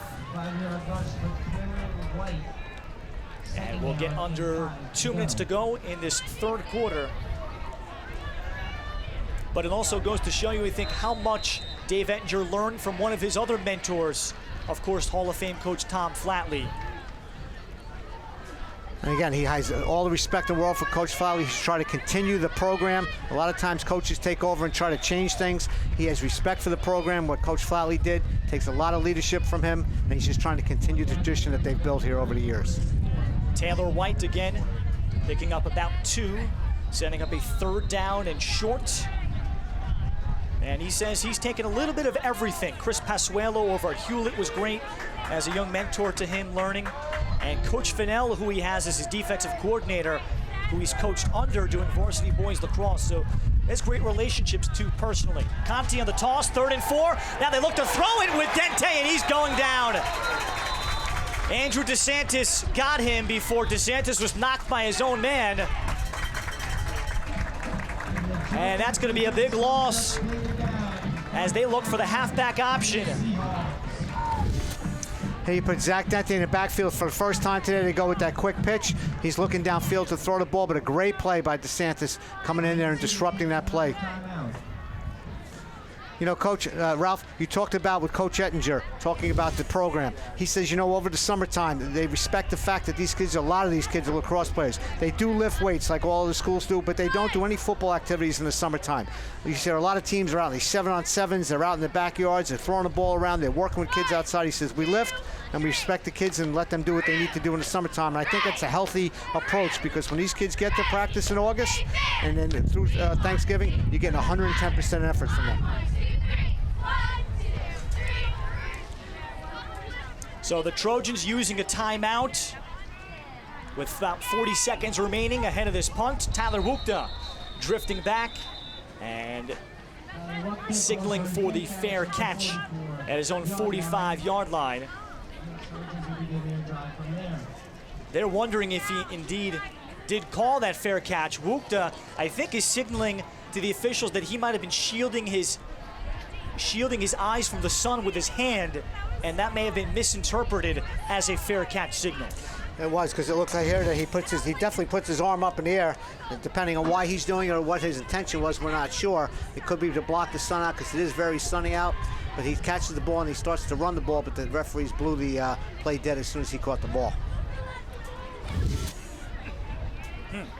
And we'll get under 2 minutes to go in this 3rd quarter. But it also goes to show you, I think, how much Dave Ettinger learned from one of his other mentors, of course, Hall of Fame coach Tom Flatley. And again, he has all the respect in the world for Coach Flatley. He's trying to continue the program. A lot of times coaches take over and try to change things. He has respect for the program. What Coach Flatley did takes a lot of leadership from him, and he's just trying to continue the tradition that they've built here over the years. Taylor White again, picking up about 2, setting up a 3rd down and short. And he says he's taken a little bit of everything. Chris Pasuelo over at Hewlett was great as a young mentor to him, learning. And Coach Fennell, who he has as his defensive coordinator, who he's coached under doing varsity boys lacrosse. So has great relationships too personally. Conti on the toss, 3rd and 4. Now they look to throw it with Dente, and he's going down. Andrew DeSantis got him before DeSantis was knocked by his own man. And that's going to be a big loss as they look for the halfback option. Hey, you put Zach Dente in the backfield for the first time today to go with that quick pitch. He's looking downfield to throw the ball, but a great play by DeSantis coming in there and disrupting that play. You know, Coach, Ralph, you talked about with Coach Ettinger, talking about the program. He says, you know, over the summertime, they respect the fact that these kids, a lot of these kids are lacrosse players. They do lift weights like all the schools do, but they don't do any football activities in the summertime. You see, a lot of teams are out, these 7-on-7s, they're out in the backyards, they're throwing the ball around, they're working with kids outside. He says, we lift and we respect the kids and let them do what they need to do in the summertime. And I think that's a healthy approach, because when these kids get to practice in August and then through Thanksgiving, you're getting 110% effort from them. So the Trojans using a timeout with about 40 seconds remaining ahead of this punt. Tyler Wukta drifting back and signaling for the fair catch at his own 45-yard line. They're wondering if he indeed did call that fair catch. Wukta, I think, is signaling to the officials that he might have been shielding his eyes from the sun with his hand, and that may have been misinterpreted as a fair catch signal. It was, because it looks like here that he definitely puts his arm up in the air, and depending on why he's doing it or what his intention was, we're not sure. It could be to block the sun out, because it is very sunny out, but he catches the ball and he starts to run the ball, but the referees blew the play dead as soon as he caught the ball.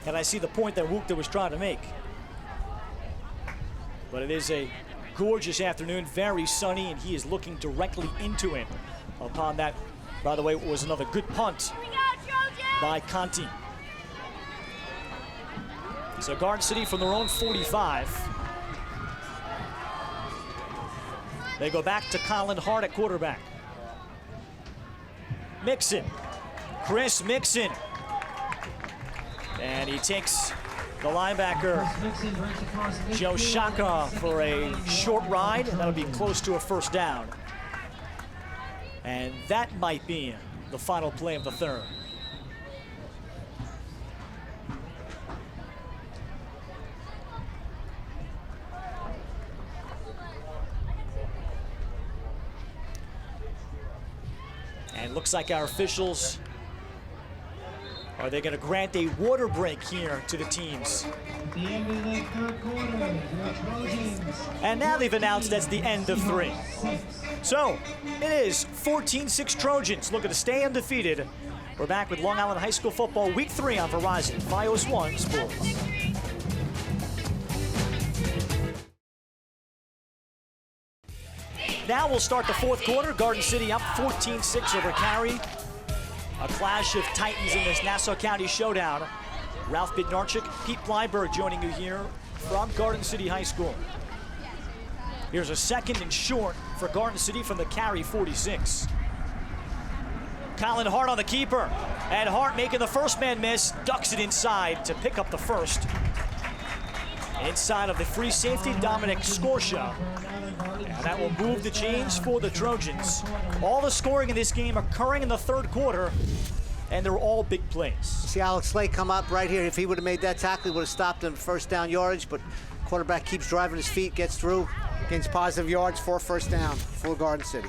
And I see the point that Wukta was trying to make. But it is a gorgeous afternoon, very sunny, and he is looking directly into it. Upon that, by the way, it was another good punt by Conti. So Garden City from their own 45. They go back to Colin Hart at quarterback. Mixon, Chris Mixon. And he takes the linebacker, Joe Shaka, for a short ride, and that'll be close to a first down. And that might be the final play of the third. And looks like our officials, are they going to grant a water break here to the teams? At the end of the third quarter, the Trojans. And now they've announced that's the end of 3. So it is 14-6 Trojans looking to stay undefeated. We're back with Long Island High School football week 3 on Verizon Fios 1 Sports. Now we'll start the fourth quarter. Garden City up 14-6 over Carey. A clash of titans in this Nassau County showdown. Ralph Bednarchik, Pete Blyberg joining you here from Garden City High School. Here's a 2nd and short for Garden City from the Carey 46. Colin Hart on the keeper. And Hart making the first man miss, ducks it inside to pick up the first. Inside of the free safety, Dominic Scorsha. And that will move the chains for the Trojans. All the scoring in this game occurring in the third quarter, and they're all big plays. See Alex Slade come up right here. If he would have made that tackle, he would have stopped him first down yardage, but quarterback keeps driving his feet, gets through, gains positive yards for first down for Garden City.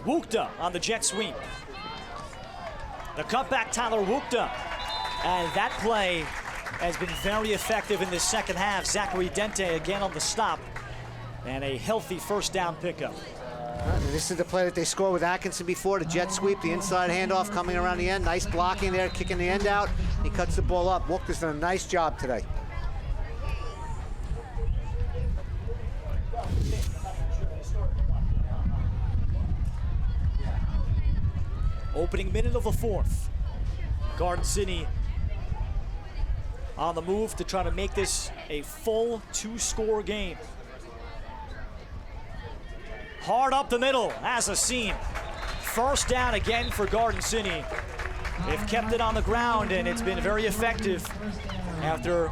Wukta on the jet sweep. The cutback, Tyler Wukta. And that play has been very effective in this second half. Zachary Dente again on the stop. And a healthy first down pickup. This is the play that they scored with Atkinson before, the jet sweep, the inside handoff coming around the end. Nice blocking there, kicking the end out. He cuts the ball up. Wukta's done a nice job today. Opening minute of the fourth. Garden City on the move to try to make this a full 2-score game. Hard up the middle as a seam. First down again for Garden City. They've kept it on the ground, and it's been very effective after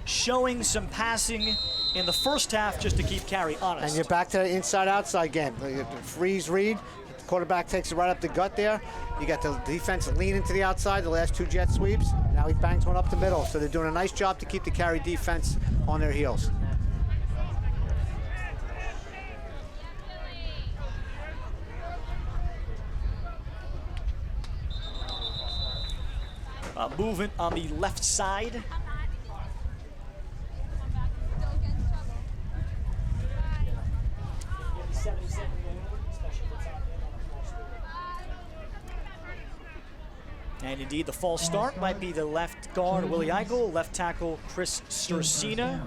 showing some passing in the first half just to keep Carey honest. And you're back to the inside-outside game. The freeze read. The quarterback takes it right up the gut there. You got the defense lean into the outside, the last 2 jet sweeps. Now he bangs one up the middle. So they're doing a nice job to keep the Carey defense on their heels. Movement on the left side. And indeed, the false start might be the left guard, Willie Eigel, left tackle, Chris Stursina.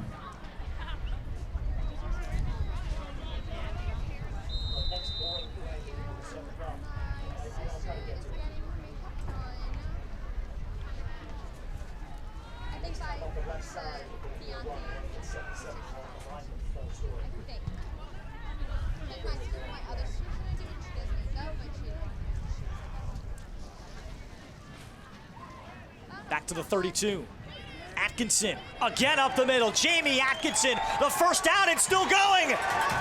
Back to the 32. Atkinson, again up the middle. Jamie Atkinson, the first down, and still going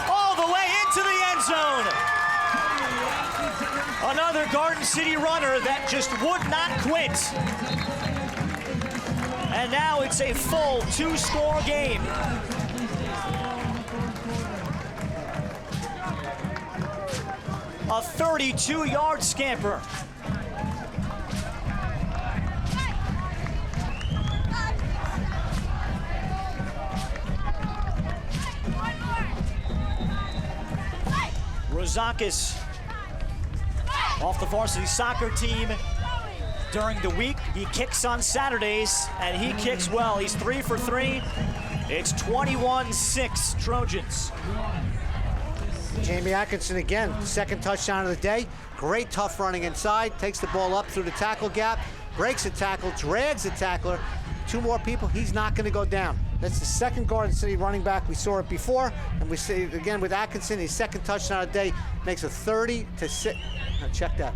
all the way into the end zone. Another Garden City runner that just would not quit. And now it's a full 2-score game. A 32-yard scamper. Rozakis off the varsity soccer team during the week. He kicks on Saturdays, and he kicks well. He's 3 for 3. It's 21-6 Trojans. Jamie Atkinson again, second touchdown of the day. Great tough running inside, takes the ball up through the tackle gap, breaks a tackle, drags the tackler. 2 more people, he's not going to go down. That's the second Garden City running back. We saw it before, and we see it again with Atkinson. His second touchdown of the day makes a 30-6. Now check that.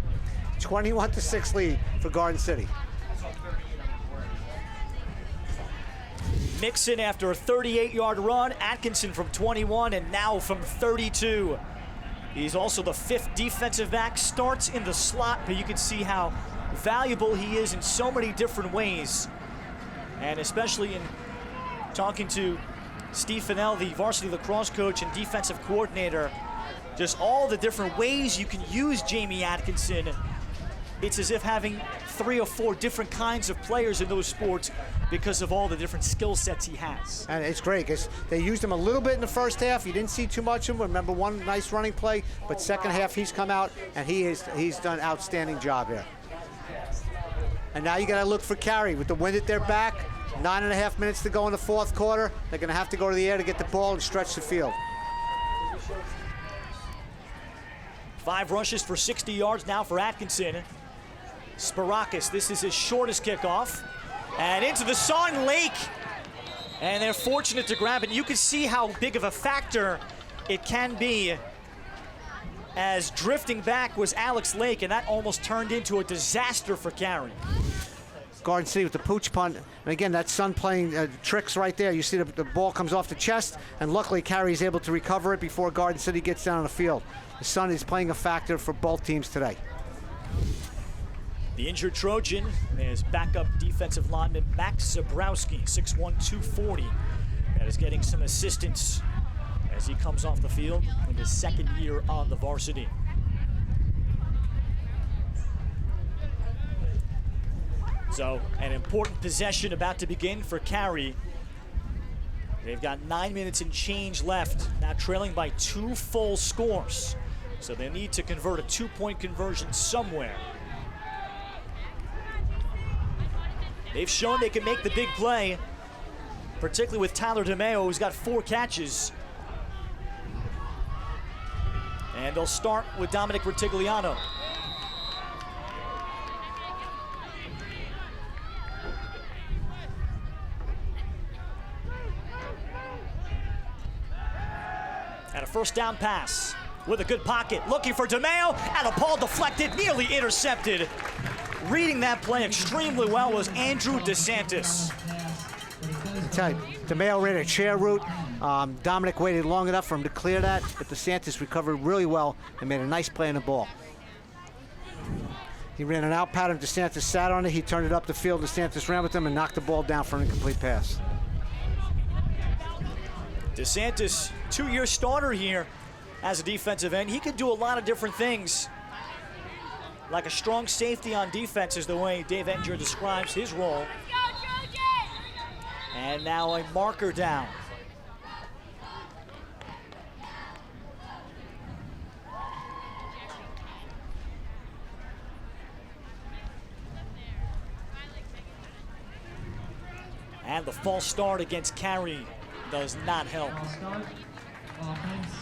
21-6 lead for Garden City. Mixon after a 38-yard run. Atkinson from 21 and now from 32. He's also the 5th defensive back. Starts in the slot, but you can see how valuable he is in so many different ways. And especially in talking to Steve Fennell, the varsity lacrosse coach and defensive coordinator, just all the different ways you can use Jamie Atkinson. It's as if having 3 or 4 different kinds of players in those sports because of all the different skill sets he has. And it's great because they used him a little bit in the first half. You didn't see too much of him. Remember, one nice running play, but second half he's come out and he's done an outstanding job here. And now you got to look for Carey with the wind at their back. 9.5 minutes to go in the 4th quarter. They're going to have to go to the air to get the ball and stretch the field. 5 rushes for 60 yards now for Atkinson. Sparakis, this is his shortest kickoff. And into the Song Lake. And they're fortunate to grab it. You can see how big of a factor it can be, as drifting back was Alex Lake, and that almost turned into a disaster for Carey. Garden City with the pooch punt. And again, that Sun playing tricks right there. You see the ball comes off the chest, and luckily Carey's able to recover it before Garden City gets down on the field. The Sun is playing a factor for both teams today. The injured Trojan is backup defensive lineman Max Zabrowski, 6'1", 240. That is getting some assistance as he comes off the field in his 2nd year on the varsity. So, an important possession about to begin for Carey. They've got 9 minutes and change left, now trailing by 2 full scores. So they need to convert a 2-point conversion somewhere. They've shown they can make the big play, particularly with Tyler DeMaio, who's got 4 catches. And they'll start with Dominic Retigliano. And a first down pass with a good pocket. Looking for DeMaio, and a ball deflected, nearly intercepted. Reading that play extremely well was Andrew DeSantis. I tell you, DeMaio ran a chair route. Dominic waited long enough for him to clear that, but DeSantis recovered really well and made a nice play on the ball. He ran an out pattern. DeSantis sat on it. He turned it up the field. DeSantis ran with him and knocked the ball down for an incomplete pass. DeSantis, two-year starter here as a defensive end. He could do a lot of different things. Like a strong safety on defense is the way Dave Ettinger describes his role. And now a marker down. And the false start against Carey does not help.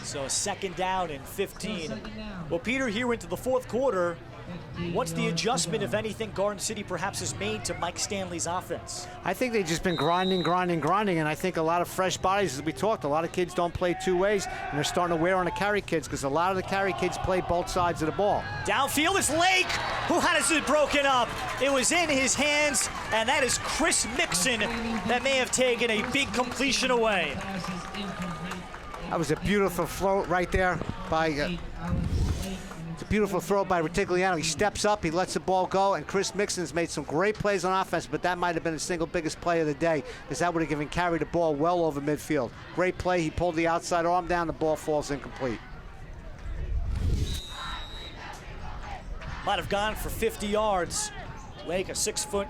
So second down and 15. Well, Peter, here into the fourth quarter, what's the adjustment, if anything, Garden City perhaps has made to Mike Stanley's offense? I think they've just been grinding, and I think a lot of fresh bodies, as we talked, a lot of kids don't play two ways, and they're starting to wear on the Carey kids because a lot of the Carey kids play both sides of the ball. Downfield is Lake, who had it broken up. It was in his hands, and that is Chris Mixon that may have taken a big completion away. That was a beautiful throw right there by it's a beautiful throw by Retigliano. He steps up, he lets the ball go, and Chris Mixon's made some great plays on offense, but that might have been the single biggest play of the day, because that would have given Carey the ball well over midfield. Great play. He pulled the outside arm down, the ball falls incomplete. Might have gone for 50 yards. Lake, a 6-foot,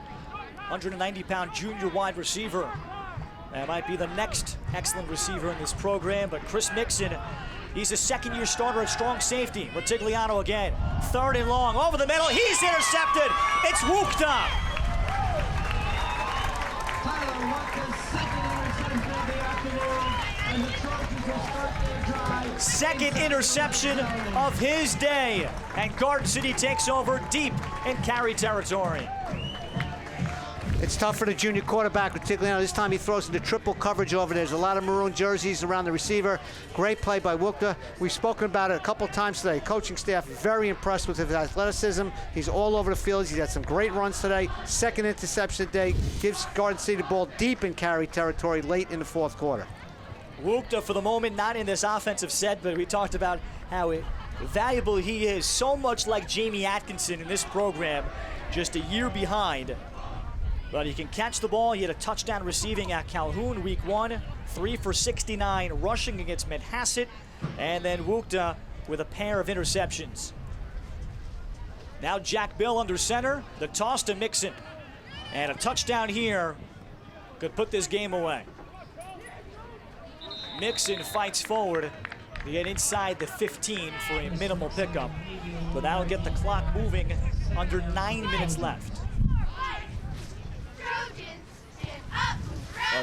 190-pound junior wide receiver. That might be the next excellent receiver in this program, but Chris Mixon, he's a second-year starter at strong safety. Retigliano again, third and long, over the middle, he's intercepted. It's Wukta. Second interception of his day, and Garden City takes over deep in Carey territory. It's tough for the junior quarterback, Retigliano. This time he throws into triple coverage over there. There's a lot of maroon jerseys around the receiver. Great play by Wukta. We've spoken about it a couple times today. Coaching staff very impressed with his athleticism. He's all over the field. He's had some great runs today. Second interception today. Gives Garden City the ball deep in Carey territory late in the fourth quarter. Wukta, for the moment, not in this offensive set, but we talked about how valuable he is. So much like Jamie Atkinson in this program, just a year behind. But he can catch the ball. He had a touchdown receiving at Calhoun week 1, 3 for 69 rushing against Manhasset, and then Wukta with a pair of interceptions. Now Jack Bill under center, the toss to Mixon, and a touchdown here could put this game away. Mixon fights forward to get inside the 15 for a minimal pickup, but that'll get the clock moving under 9 minutes left.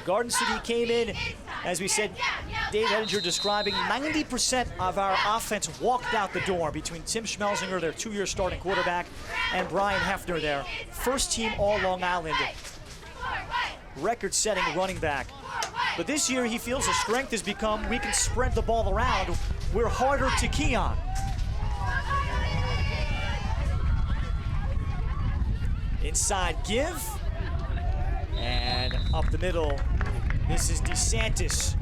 Garden City came in, as we said, Dave Ettinger describing 90% of our offense walked out the door between Tim Schmelzinger, their 2-year starting quarterback, and Brian Hefner, their first team all Long Island record-setting running back. But this year he feels the strength has become we can spread the ball around. We're harder to key on. Inside give. And up the middle, this is DeSantis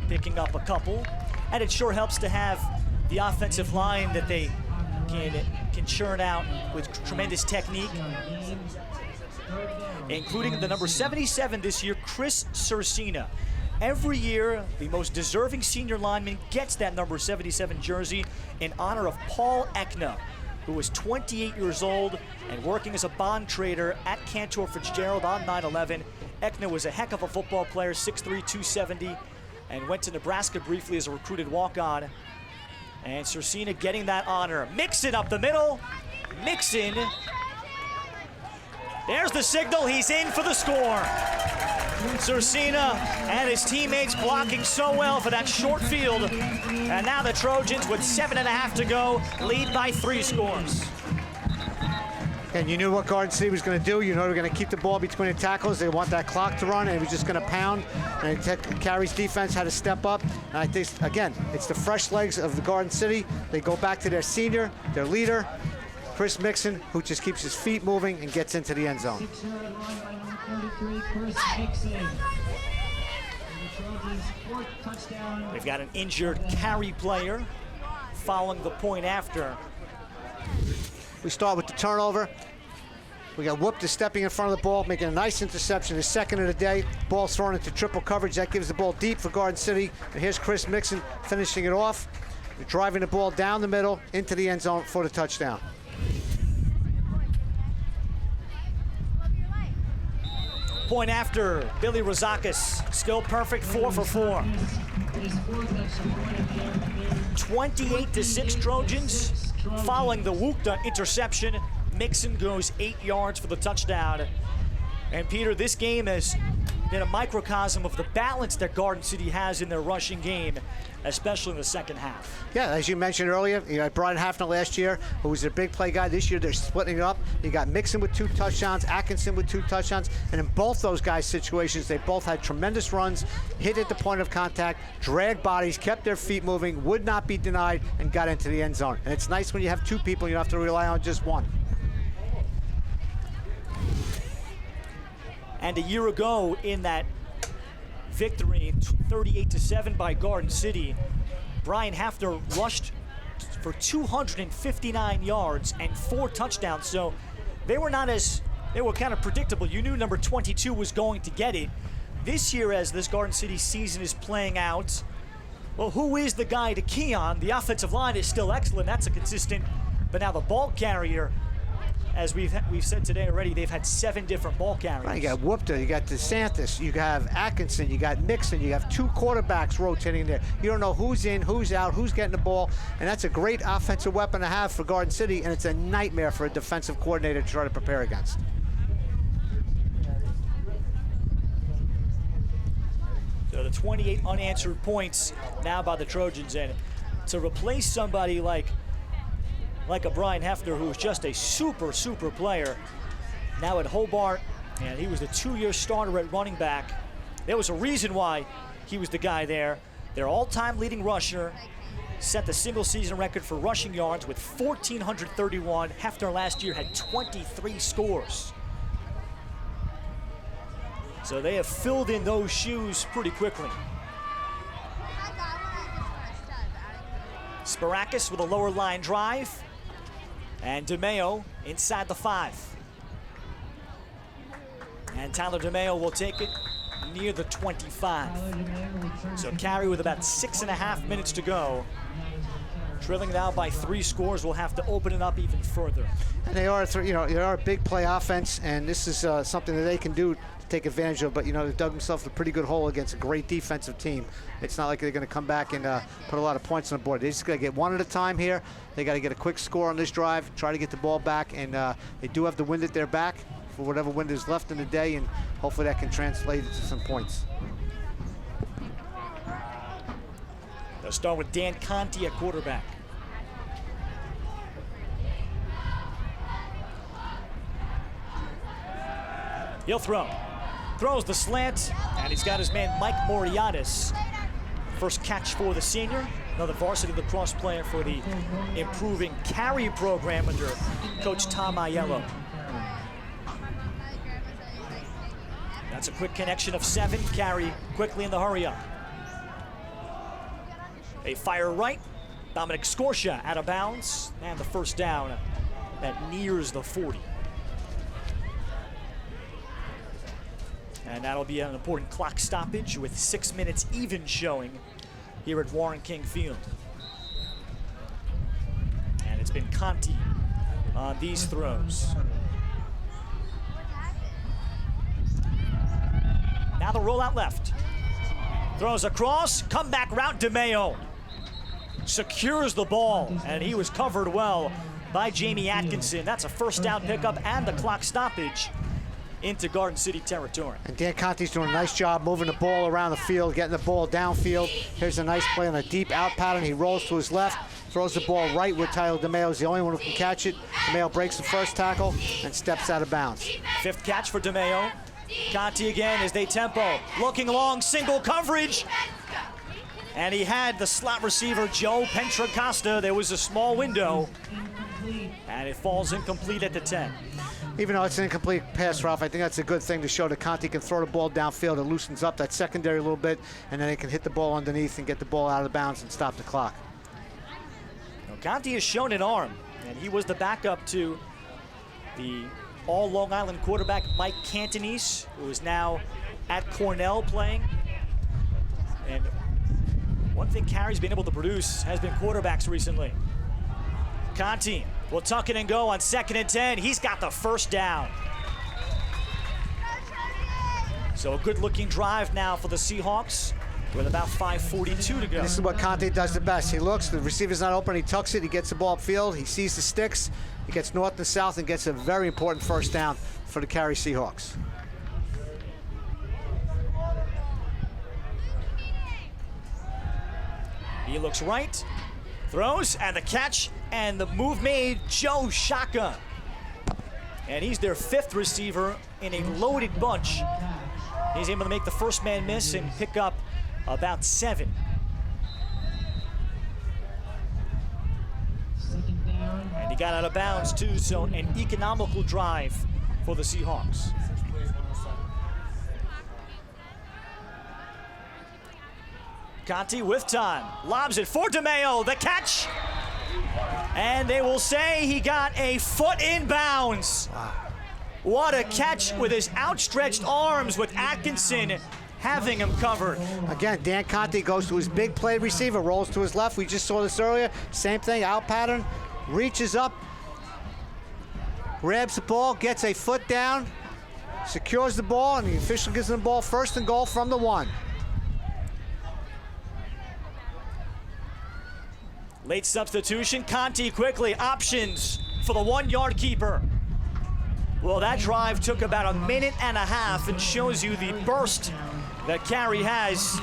picking up a couple. And it sure helps to have the offensive line that they can churn out with tremendous technique, including the number 77 this year, Chris Cersina. Every year, the most deserving senior lineman gets that number 77 jersey in honor of Paul Ekna, who was 28 years old and working as a bond trader at Cantor Fitzgerald on 9/11. Ekna was a heck of a football player, 6'3", 270, and went to Nebraska briefly as a recruited walk-on. And Cersina getting that honor. Mixon up the middle. Mixon. There's the signal. He's in for the score. Cersina and his teammates blocking so well for that short field. And now the Trojans, with 7.5 to go, lead by 3 scores. And you knew what Garden City was going to do. You know they're going to keep the ball between the tackles. They want that clock to run, and he was just going to pound. And Carey's defense had to step up. And I think, again, it's the fresh legs of the Garden City. They go back to their senior, their leader, Chris Mixon, who just keeps his feet moving and gets into the end zone. 6-yard run by number 33, Chris Atkinson. And the Trojans' 4th touchdown. We've got an injured Carey player following the point after. We start with the turnover. We got Whoop to stepping in front of the ball, making a nice interception, his second of the day. Ball's thrown into triple coverage. That gives the ball deep for Garden City. And here's Chris Mixon finishing it off. They're driving the ball down the middle into the end zone for the touchdown. Point after, Billy Rozakis, still perfect, 4 for 4. 28-6 Trojans. Following the Wukta interception, Mixon goes 8 yards for the touchdown. And Peter, this game has been a microcosm of the balance that Garden City has in their rushing game, especially in the second half. Yeah, as you mentioned earlier, you got Brian Hafner last year, who was their big play guy. This year, they're splitting it up. You got Mixon with 2 touchdowns, Atkinson with 2 touchdowns, and in both those guys' situations, they both had tremendous runs, hit at the point of contact, dragged bodies, kept their feet moving, would not be denied, and got into the end zone. And it's nice when you have 2 people, you don't have to rely on just one. And a year ago in that victory, 38-7 by Garden City, Brian Hafner rushed for 259 yards and 4 touchdowns. So they were kind of predictable. You knew number 22 was going to get it. This year, as this Garden City season is playing out, well, who is the guy to key on? The offensive line is still excellent. That's a consistent, but now the ball carrier, as we've said today already, they've had 7 different ball carriers. Right, you got Whoopta, you got DeSantis, you have Atkinson, you got Mixon, you have 2 quarterbacks rotating there. You don't know who's in, who's out, who's getting the ball, and that's a great offensive weapon to have for Garden City, and it's a nightmare for a defensive coordinator to try to prepare against. So the 28 unanswered points now by the Trojans, and to replace somebody like a Brian Hafner, who's just a super player, now at Hobart, and he was the 2-year starter at running back. There was a reason why he was the guy there. Their all-time leading rusher, set the single-season record for rushing yards with 1,431. Hafner last year had 23 scores. So they have filled in those shoes pretty quickly. Sparakis with a lower line drive. And DeMaio inside the 5. And Tyler DeMaio will take it near the 25. So Carey with about 6.5 minutes to go. Trailing now by 3 scores, will have to open it up even further. And they are, they are a big play offense, and this is something that they can do to take advantage of. But they dug themselves a pretty good hole against a great defensive team. It's not like they're going to come back and put a lot of points on the board. They just got to get one at a time here. They got to get a quick score on this drive, try to get the ball back, and they do have the wind at their back for whatever wind is left in the day, and hopefully that can translate into some points. They'll start with Dan Conti at quarterback. He'll throw. Throws the slant, and he's got his man Mike Moriatis. First catch for the senior. Another varsity lacrosse player for the improving Carey program under Coach Tom Aiello. That's a quick connection of 7. Carey quickly in the hurry up. They fire right. Dominic Scorscia out of bounds. And the first down that nears the 40. And that'll be an important clock stoppage with 6 minutes even showing here at Warren King Field. And it's been Conti on these throws. Now the rollout left. Throws across, comeback route, DeMaio secures the ball, and he was covered well by Jamie Atkinson. That's a first down pickup and the clock stoppage into Garden City territory. And Dan Conti's doing a nice job moving the ball around the field, getting the ball downfield. Here's a nice play on a deep out pattern. He rolls to his left, throws the ball right where Tyler DeMaio is the only one who can catch it. DeMaio breaks the first tackle and steps out of bounds. 5th catch for DeMaio. Conti again as they tempo. Looking long, single coverage. And he had the slot receiver, Joe Pentracosta. There was a small window. And it falls incomplete at the 10. Even though it's an incomplete pass, Ralph, I think that's a good thing to show that Conti can throw the ball downfield. It loosens up that secondary a little bit, and then they can hit the ball underneath and get the ball out of bounds and stop the clock. Now, Conti has shown an arm, and he was the backup to the all-Long Island quarterback Mike Cantonese, who is now at Cornell playing. And one thing Carey's been able to produce has been quarterbacks recently. Conti will tuck it and go on 2nd and 10. He's got the first down. So a good-looking drive now for the Seahawks with about 5:42 to go. This is what Conti does the best. He looks, the receiver's not open, he tucks it, he gets the ball upfield, he sees the sticks, he gets north and south and gets a very important first down for the Carey Seahawks. He looks right, throws, and the catch, and the move made, Joe Shaka. And he's their 5th receiver in a loaded bunch. He's able to make the first man miss and pick up about 7. And he got out of bounds too, so an economical drive for the Seahawks. Conti with time, lobs it for DeMaio, the catch. And they will say he got a foot in bounds. Wow. What a catch with his outstretched arms, with Atkinson having him covered. Again, Dan Conti goes to his big play receiver, rolls to his left. We just saw this earlier. Same thing, out pattern, reaches up, grabs the ball, gets a foot down, secures the ball, and the official gives him the ball 1st and goal from the 1. Late substitution, Conti quickly options for the 1-yard keeper. Well, that drive took about 1.5 minutes and shows you the burst that Carey has.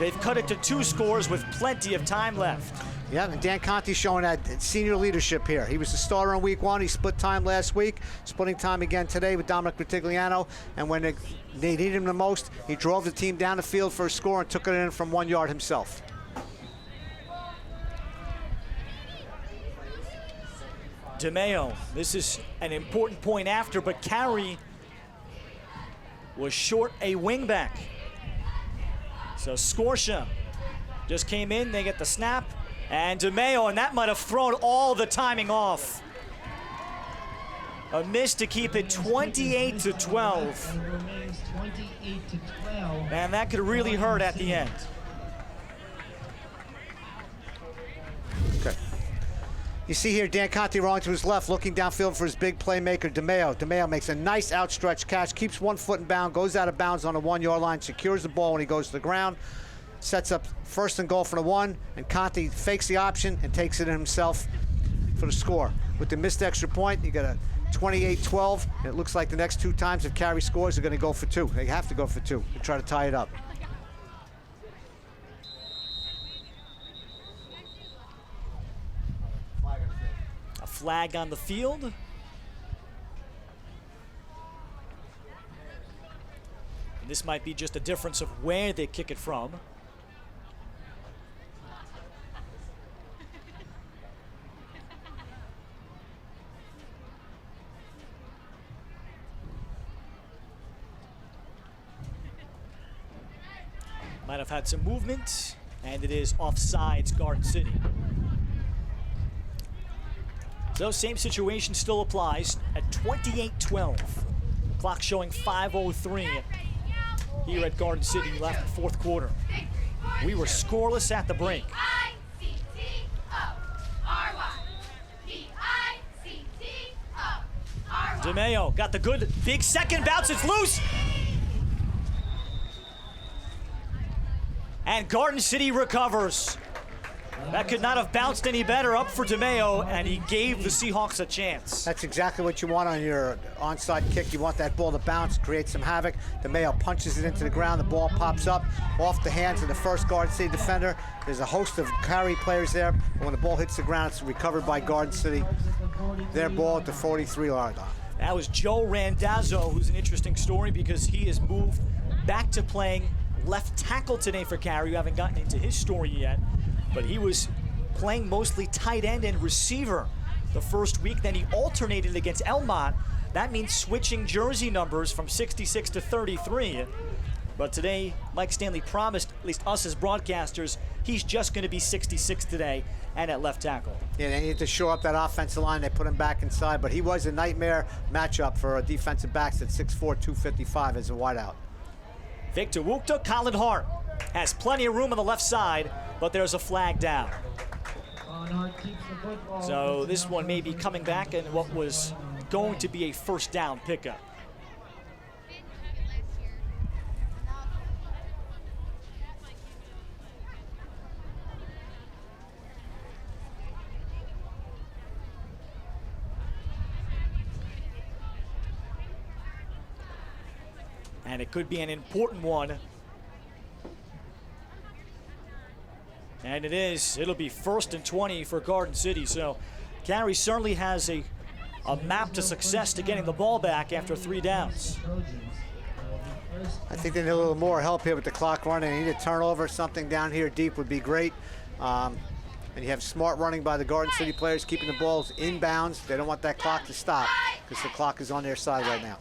They've cut it to 2 scores with plenty of time left. Yeah, and Dan Conti showing that senior leadership here. He was the starter in week 1. He split time last week, splitting time again today with Dominic Retigliano. And when they needed him the most, he drove the team down the field for a score and took it in from 1 yard himself. DeMaio, this is an important point after, but Carey was short a wingback. So Scorsha just came in, they get the snap, and DeMaio, and that might have thrown all the timing off. A miss to keep it 28-12. And that could really hurt at the end. Okay. You see here Dan Conti rolling to his left, looking downfield for his big playmaker, DeMaio. DeMaio makes a nice outstretched catch, keeps 1 foot in bounds, goes out of bounds on the 1-yard line, secures the ball when he goes to the ground, sets up 1st and goal for the 1, and Conti fakes the option and takes it in himself for the score. With the missed extra point, you got a 28-12, and it looks like the next 2 times if Carey scores, they're going to go for 2. They have to go for 2 to try to tie it up. A flag on the field. This might be just a difference of where they kick it from. Might have had some movement, and it is offsides, Garden City. So same situation still applies at 28-12. Clock showing 5:03 here at Garden City, left 4th quarter. We were scoreless at the break. DeMaio got the good big second bounce, it's loose. And Garden City recovers. That could not have bounced any better up for DeMaio, and he gave the Seahawks a chance. That's exactly what you want on your onside kick. You want that ball to bounce, create some havoc. DeMaio punches it into the ground. The ball pops up off the hands of the first Garden City defender. There's a host of Carey players there. But when the ball hits the ground, it's recovered by Garden City. Their ball at the 43-yard line. That was Joe Randazzo, who's an interesting story because he has moved back to playing left tackle today for Carey. You haven't gotten into his story yet, but he was playing mostly tight end and receiver the first week. Then he alternated against Elmont. That means switching jersey numbers from 66 to 33. But today, Mike Stanley promised, at least us as broadcasters, he's just going to be 66 today and at left tackle. Yeah, they need to shore up that offensive line. They put him back inside, but he was a nightmare matchup for defensive backs at 6'4", 255 as a wideout. Victor Wukta, Colin Hart has plenty of room on the left side, but there's a flag down. So this one may be coming back in what was going to be a first down pickup. And it could be an important one. And it is. It'll be 1st and 20 for Garden City. So Carey certainly has a map to success to getting the ball back after 3 downs. I think they need a little more help here with the clock running. They need a turnover. Something down here deep would be great. And you have smart running by the Garden City players, keeping the balls inbounds. They don't want that clock to stop because the clock is on their side right now.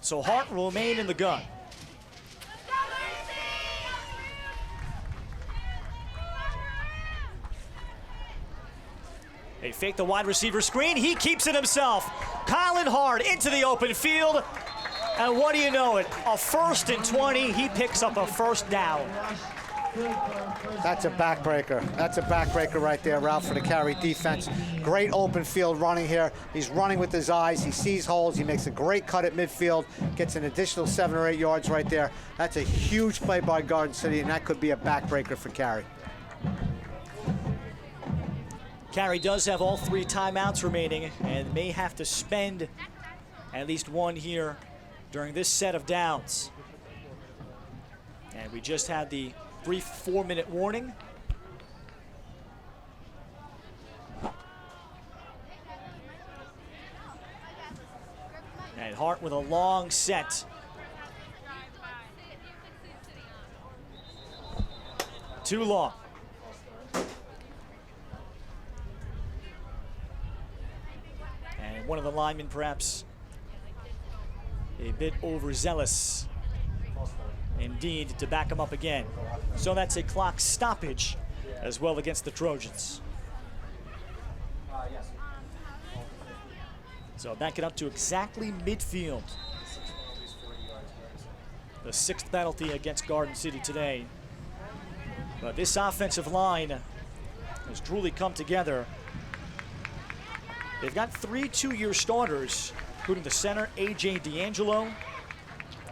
So Hart will remain in the gun. They fake the wide receiver screen. He keeps it himself. Colin Hart into the open field. And what do you know it? A 1st and 20. He picks up a first down. That's a backbreaker. That's a backbreaker right there, Ralph, for the Carey defense. Great open field running here. He's running with his eyes. He sees holes. He makes a great cut at midfield. Gets an additional 7 or 8 yards right there. That's a huge play by Garden City, and that could be a backbreaker for Carey. Carey does have all 3 timeouts remaining and may have to spend at least one here during this set of downs. And we just had the brief 4-minute warning. And Hart with a long set. Too long. And one of the linemen perhaps a bit overzealous indeed to back him up again. So that's a clock stoppage as well against the Trojans. So back it up to exactly midfield. The 6th penalty against Garden City today. But this offensive line has truly come together. They've got 3 2-year starters, including the center, A.J. D'Angelo.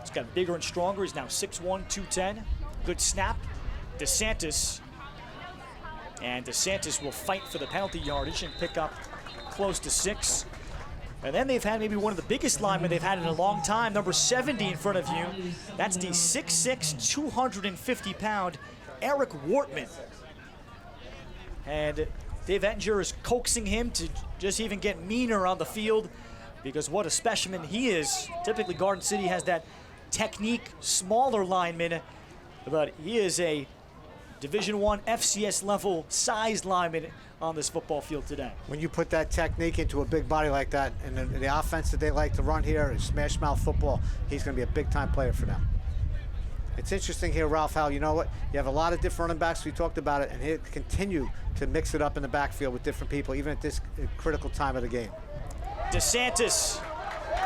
He's got bigger and stronger. He's now 6'1", 210. Good snap. DeSantis. And DeSantis will fight for the penalty yardage and pick up close to 6. And then they've had maybe one of the biggest linemen they've had in a long time, number 70 in front of you. That's the 6'6", 250-pound Eric Wortman. And Dave Ettinger is coaxing him to just even get meaner on the field because what a specimen he is. Typically, Garden City has that technique, smaller lineman, but he is a Division I FCS level sized lineman on this football field today. When you put that technique into a big body like that, and the offense that they like to run here is smash mouth football, he's going to be a big time player for them. It's interesting here, Ralph, how, you know what, you have a lot of different running backs, we talked about it, and he'll continue to mix it up in the backfield with different people, even at this critical time of the game. DeSantis,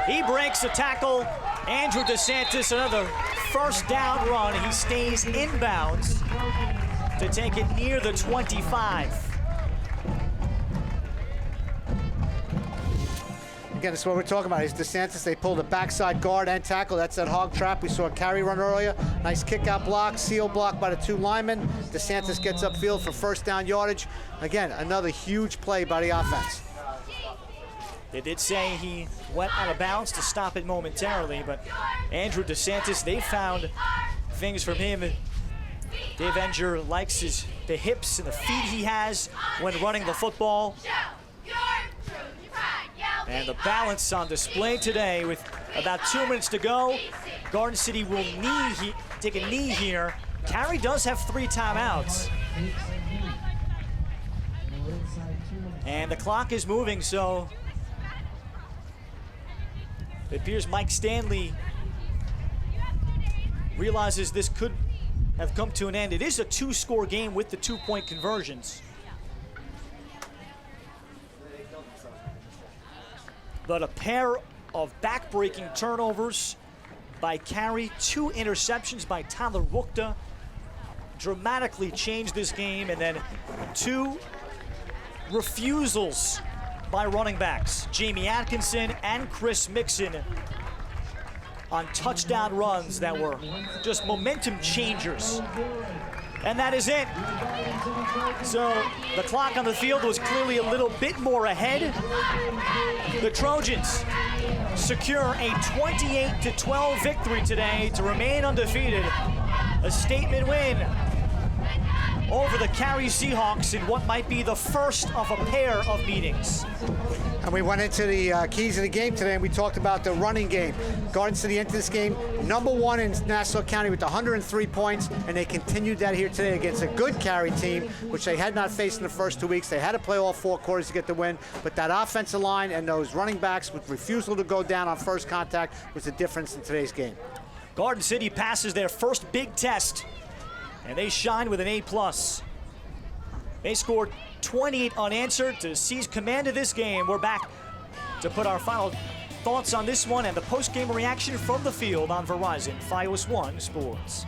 he breaks the tackle. Andrew DeSantis, another first down run. He stays inbounds to take it near the 25. Again, that's what we're talking about. He's DeSantis. They pulled a backside guard and tackle. That's that hog trap. We saw Carey run earlier. Nice kick-out block, seal block by the 2 linemen. DeSantis gets upfield for first down yardage. Again, another huge play by the offense. They did say he went out of bounds to stop it momentarily, but Andrew DeSantis, they found things from him. Dave Enger likes the hips and the feet he has when running the football. And the balance on display today with about 2 minutes to go. Garden City will take a knee here. Carey does have 3 timeouts. And the clock is moving, so it appears Mike Stanley realizes this could have come to an end. It is a 2-score game with the 2-point conversions. But a pair of back-breaking turnovers by Carey, 2 interceptions by Tyler Wukta dramatically changed this game, and then 2 refusals by running backs, Jamie Atkinson and Chris Mixon, on touchdown runs that were just momentum changers. And that is it. So the clock on the field was clearly a little bit more ahead. The Trojans secure a 28-12 victory today to remain undefeated. A statement win over the Carey Seahawks in what might be the first of a pair of meetings. And we went into the keys of the game today, and we talked about the running game. Garden City entered this game #1 in Nassau County with 103 points, and they continued that here today against a good Carey team, which they had not faced in the first 2 weeks. They had to play all 4 quarters to get the win, but that offensive line and those running backs with refusal to go down on first contact was the difference in today's game. Garden City passes their first big test, and they shine with an A+. They scored 28 unanswered to seize command of this game. We're back to put our final thoughts on this one and the post-game reaction from the field on Verizon Fios 1 Sports.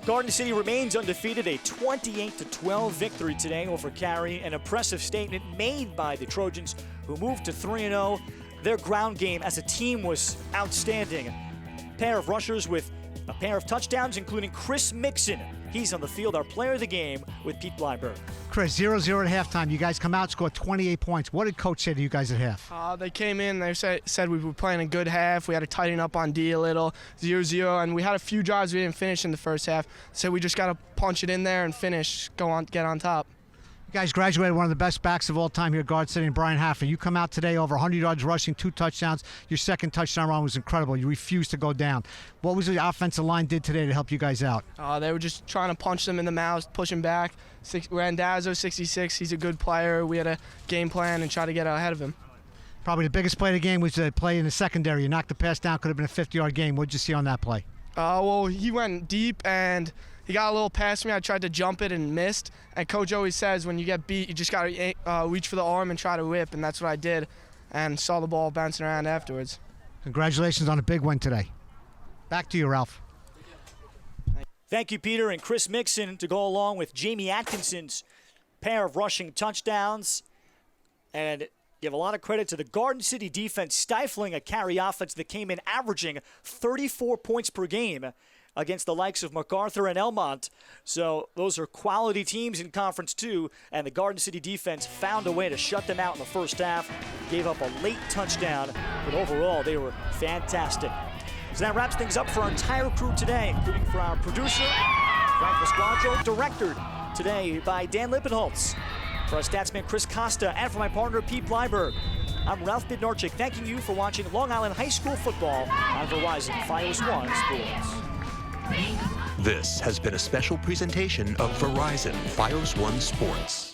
Garden City remains undefeated, a 28-12 victory today over Carey. An impressive statement made by the Trojans, who moved to 3-0. Their ground game as a team was outstanding. A pair of rushers with a pair of touchdowns, including Chris Mixon. He's on the field, our player of the game, with Pete Blyberg. Chris, 0-0 at halftime. You guys come out, scored 28 points. What did Coach say to you guys at half? They came in, they said we were playing a good half. We had to tighten up on D a little, 0-0, and we had a few drives we didn't finish in the first half. So we just got to punch it in there and finish, get on top. You guys graduated one of the best backs of all time here at Garden City, and Brian Haffer. You come out today over 100 yards rushing, 2 touchdowns. Your second touchdown run was incredible. You refused to go down. What was the offensive line did today to help you guys out? They were just trying to punch them in the mouth, push him back. Randazzo, 66, he's a good player. We had a game plan and try to get ahead of him. Probably the biggest play of the game was the play in the secondary. You knocked the pass down, could have been a 50-yard game. What did you see on that play? Well, he went deep and he got a little past me. I tried to jump it and missed. And Coach always says when you get beat, you just got to reach for the arm and try to whip. And that's what I did, and saw the ball bouncing around afterwards. Congratulations on a big win today. Back to you, Ralph. Thank you, Peter. And Chris Mixon to go along with Jamie Atkinson's pair of rushing touchdowns. And give a lot of credit to the Garden City defense stifling a Carey offense that came in averaging 34 points per game against the likes of MacArthur and Elmont. So those are quality teams in Conference 2, and the Garden City defense found a way to shut them out in the first half, gave up a late touchdown, but overall they were fantastic. So that wraps things up for our entire crew today, including for our producer, Frank Pasquadro, directed today by Dan Lippenholtz. For our statsman Chris Costa, and for my partner Pete Blyberg, I'm Ralph Bednarczyk, thanking you for watching Long Island High School football on Verizon Fios 1 Sports. This has been a special presentation of Verizon Fios 1 Sports.